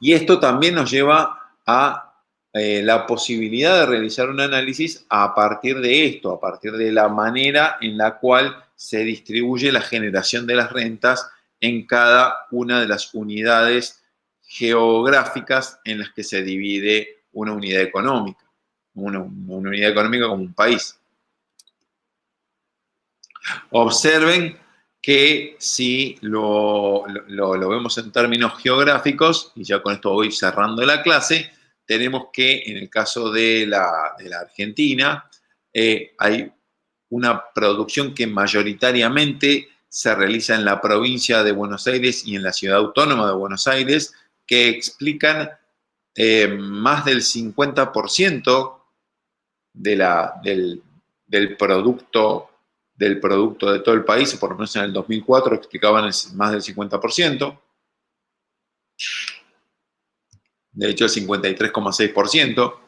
Y esto también nos lleva a la posibilidad de realizar un análisis a partir de esto, a partir de la manera en la cual se distribuye la generación de las rentas en cada una de las unidades geográficas en las que se divide una unidad económica, una unidad económica como un país. Observen que si lo vemos en términos geográficos, y ya con esto voy cerrando la clase, tenemos que en el caso de la Argentina hay una producción que mayoritariamente se realiza en la provincia de Buenos Aires y en la ciudad autónoma de Buenos Aires, que explican más del 50% del producto de todo el país, o por lo menos en el 2004 explicaban más del 50%, de hecho el 53,6%,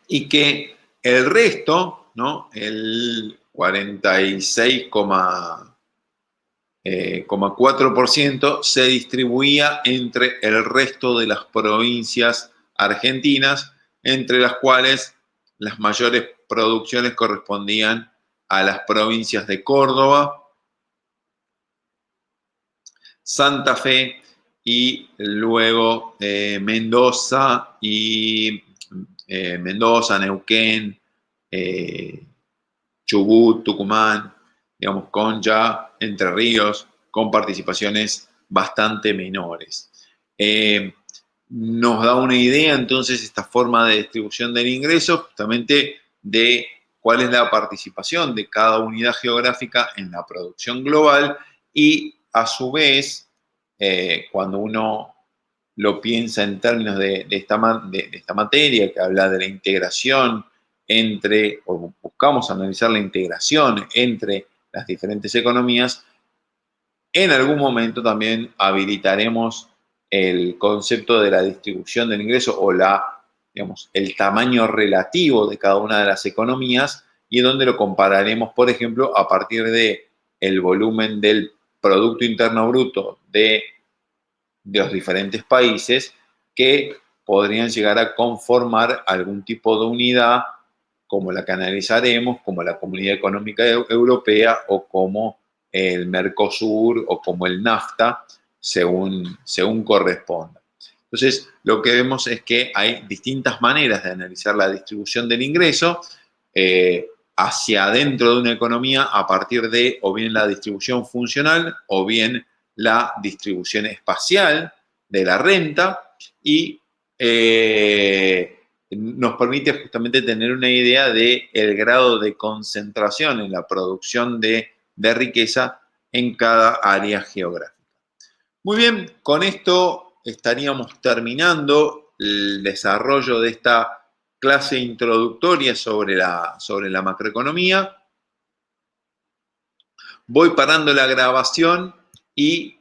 y que el resto, ¿no? El 46,4% se distribuía entre el resto de las provincias argentinas, entre las cuales las mayores producciones correspondían a las provincias de Córdoba, Santa Fe y luego Mendoza y Mendoza, Neuquén, Chubut, Tucumán, digamos, con ya Entre Ríos, con participaciones bastante menores. Nos da una idea entonces esta forma de distribución del ingreso justamente de cuál es la participación de cada unidad geográfica en la producción global y a su vez, cuando uno lo piensa en términos de esta materia que habla de la integración entre, o buscamos analizar la integración entre las diferentes economías, en algún momento también habilitaremos el concepto de la distribución del ingreso o digamos, el tamaño relativo de cada una de las economías y donde lo compararemos, por ejemplo, a partir de el volumen del Producto Interno Bruto de los diferentes países que podrían llegar a conformar algún tipo de unidad como la que analizaremos, como la Comunidad Económica Europea o como el Mercosur o como el NAFTA, según corresponda. Entonces, lo que vemos es que hay distintas maneras de analizar la distribución del ingreso hacia adentro de una economía a partir de o bien la distribución funcional o bien la distribución espacial de la renta y nos permite justamente tener una idea del grado de concentración en la producción de riqueza en cada área geográfica. Muy bien, con esto estaríamos terminando el desarrollo de esta clase introductoria sobre la macroeconomía. Voy parando la grabación y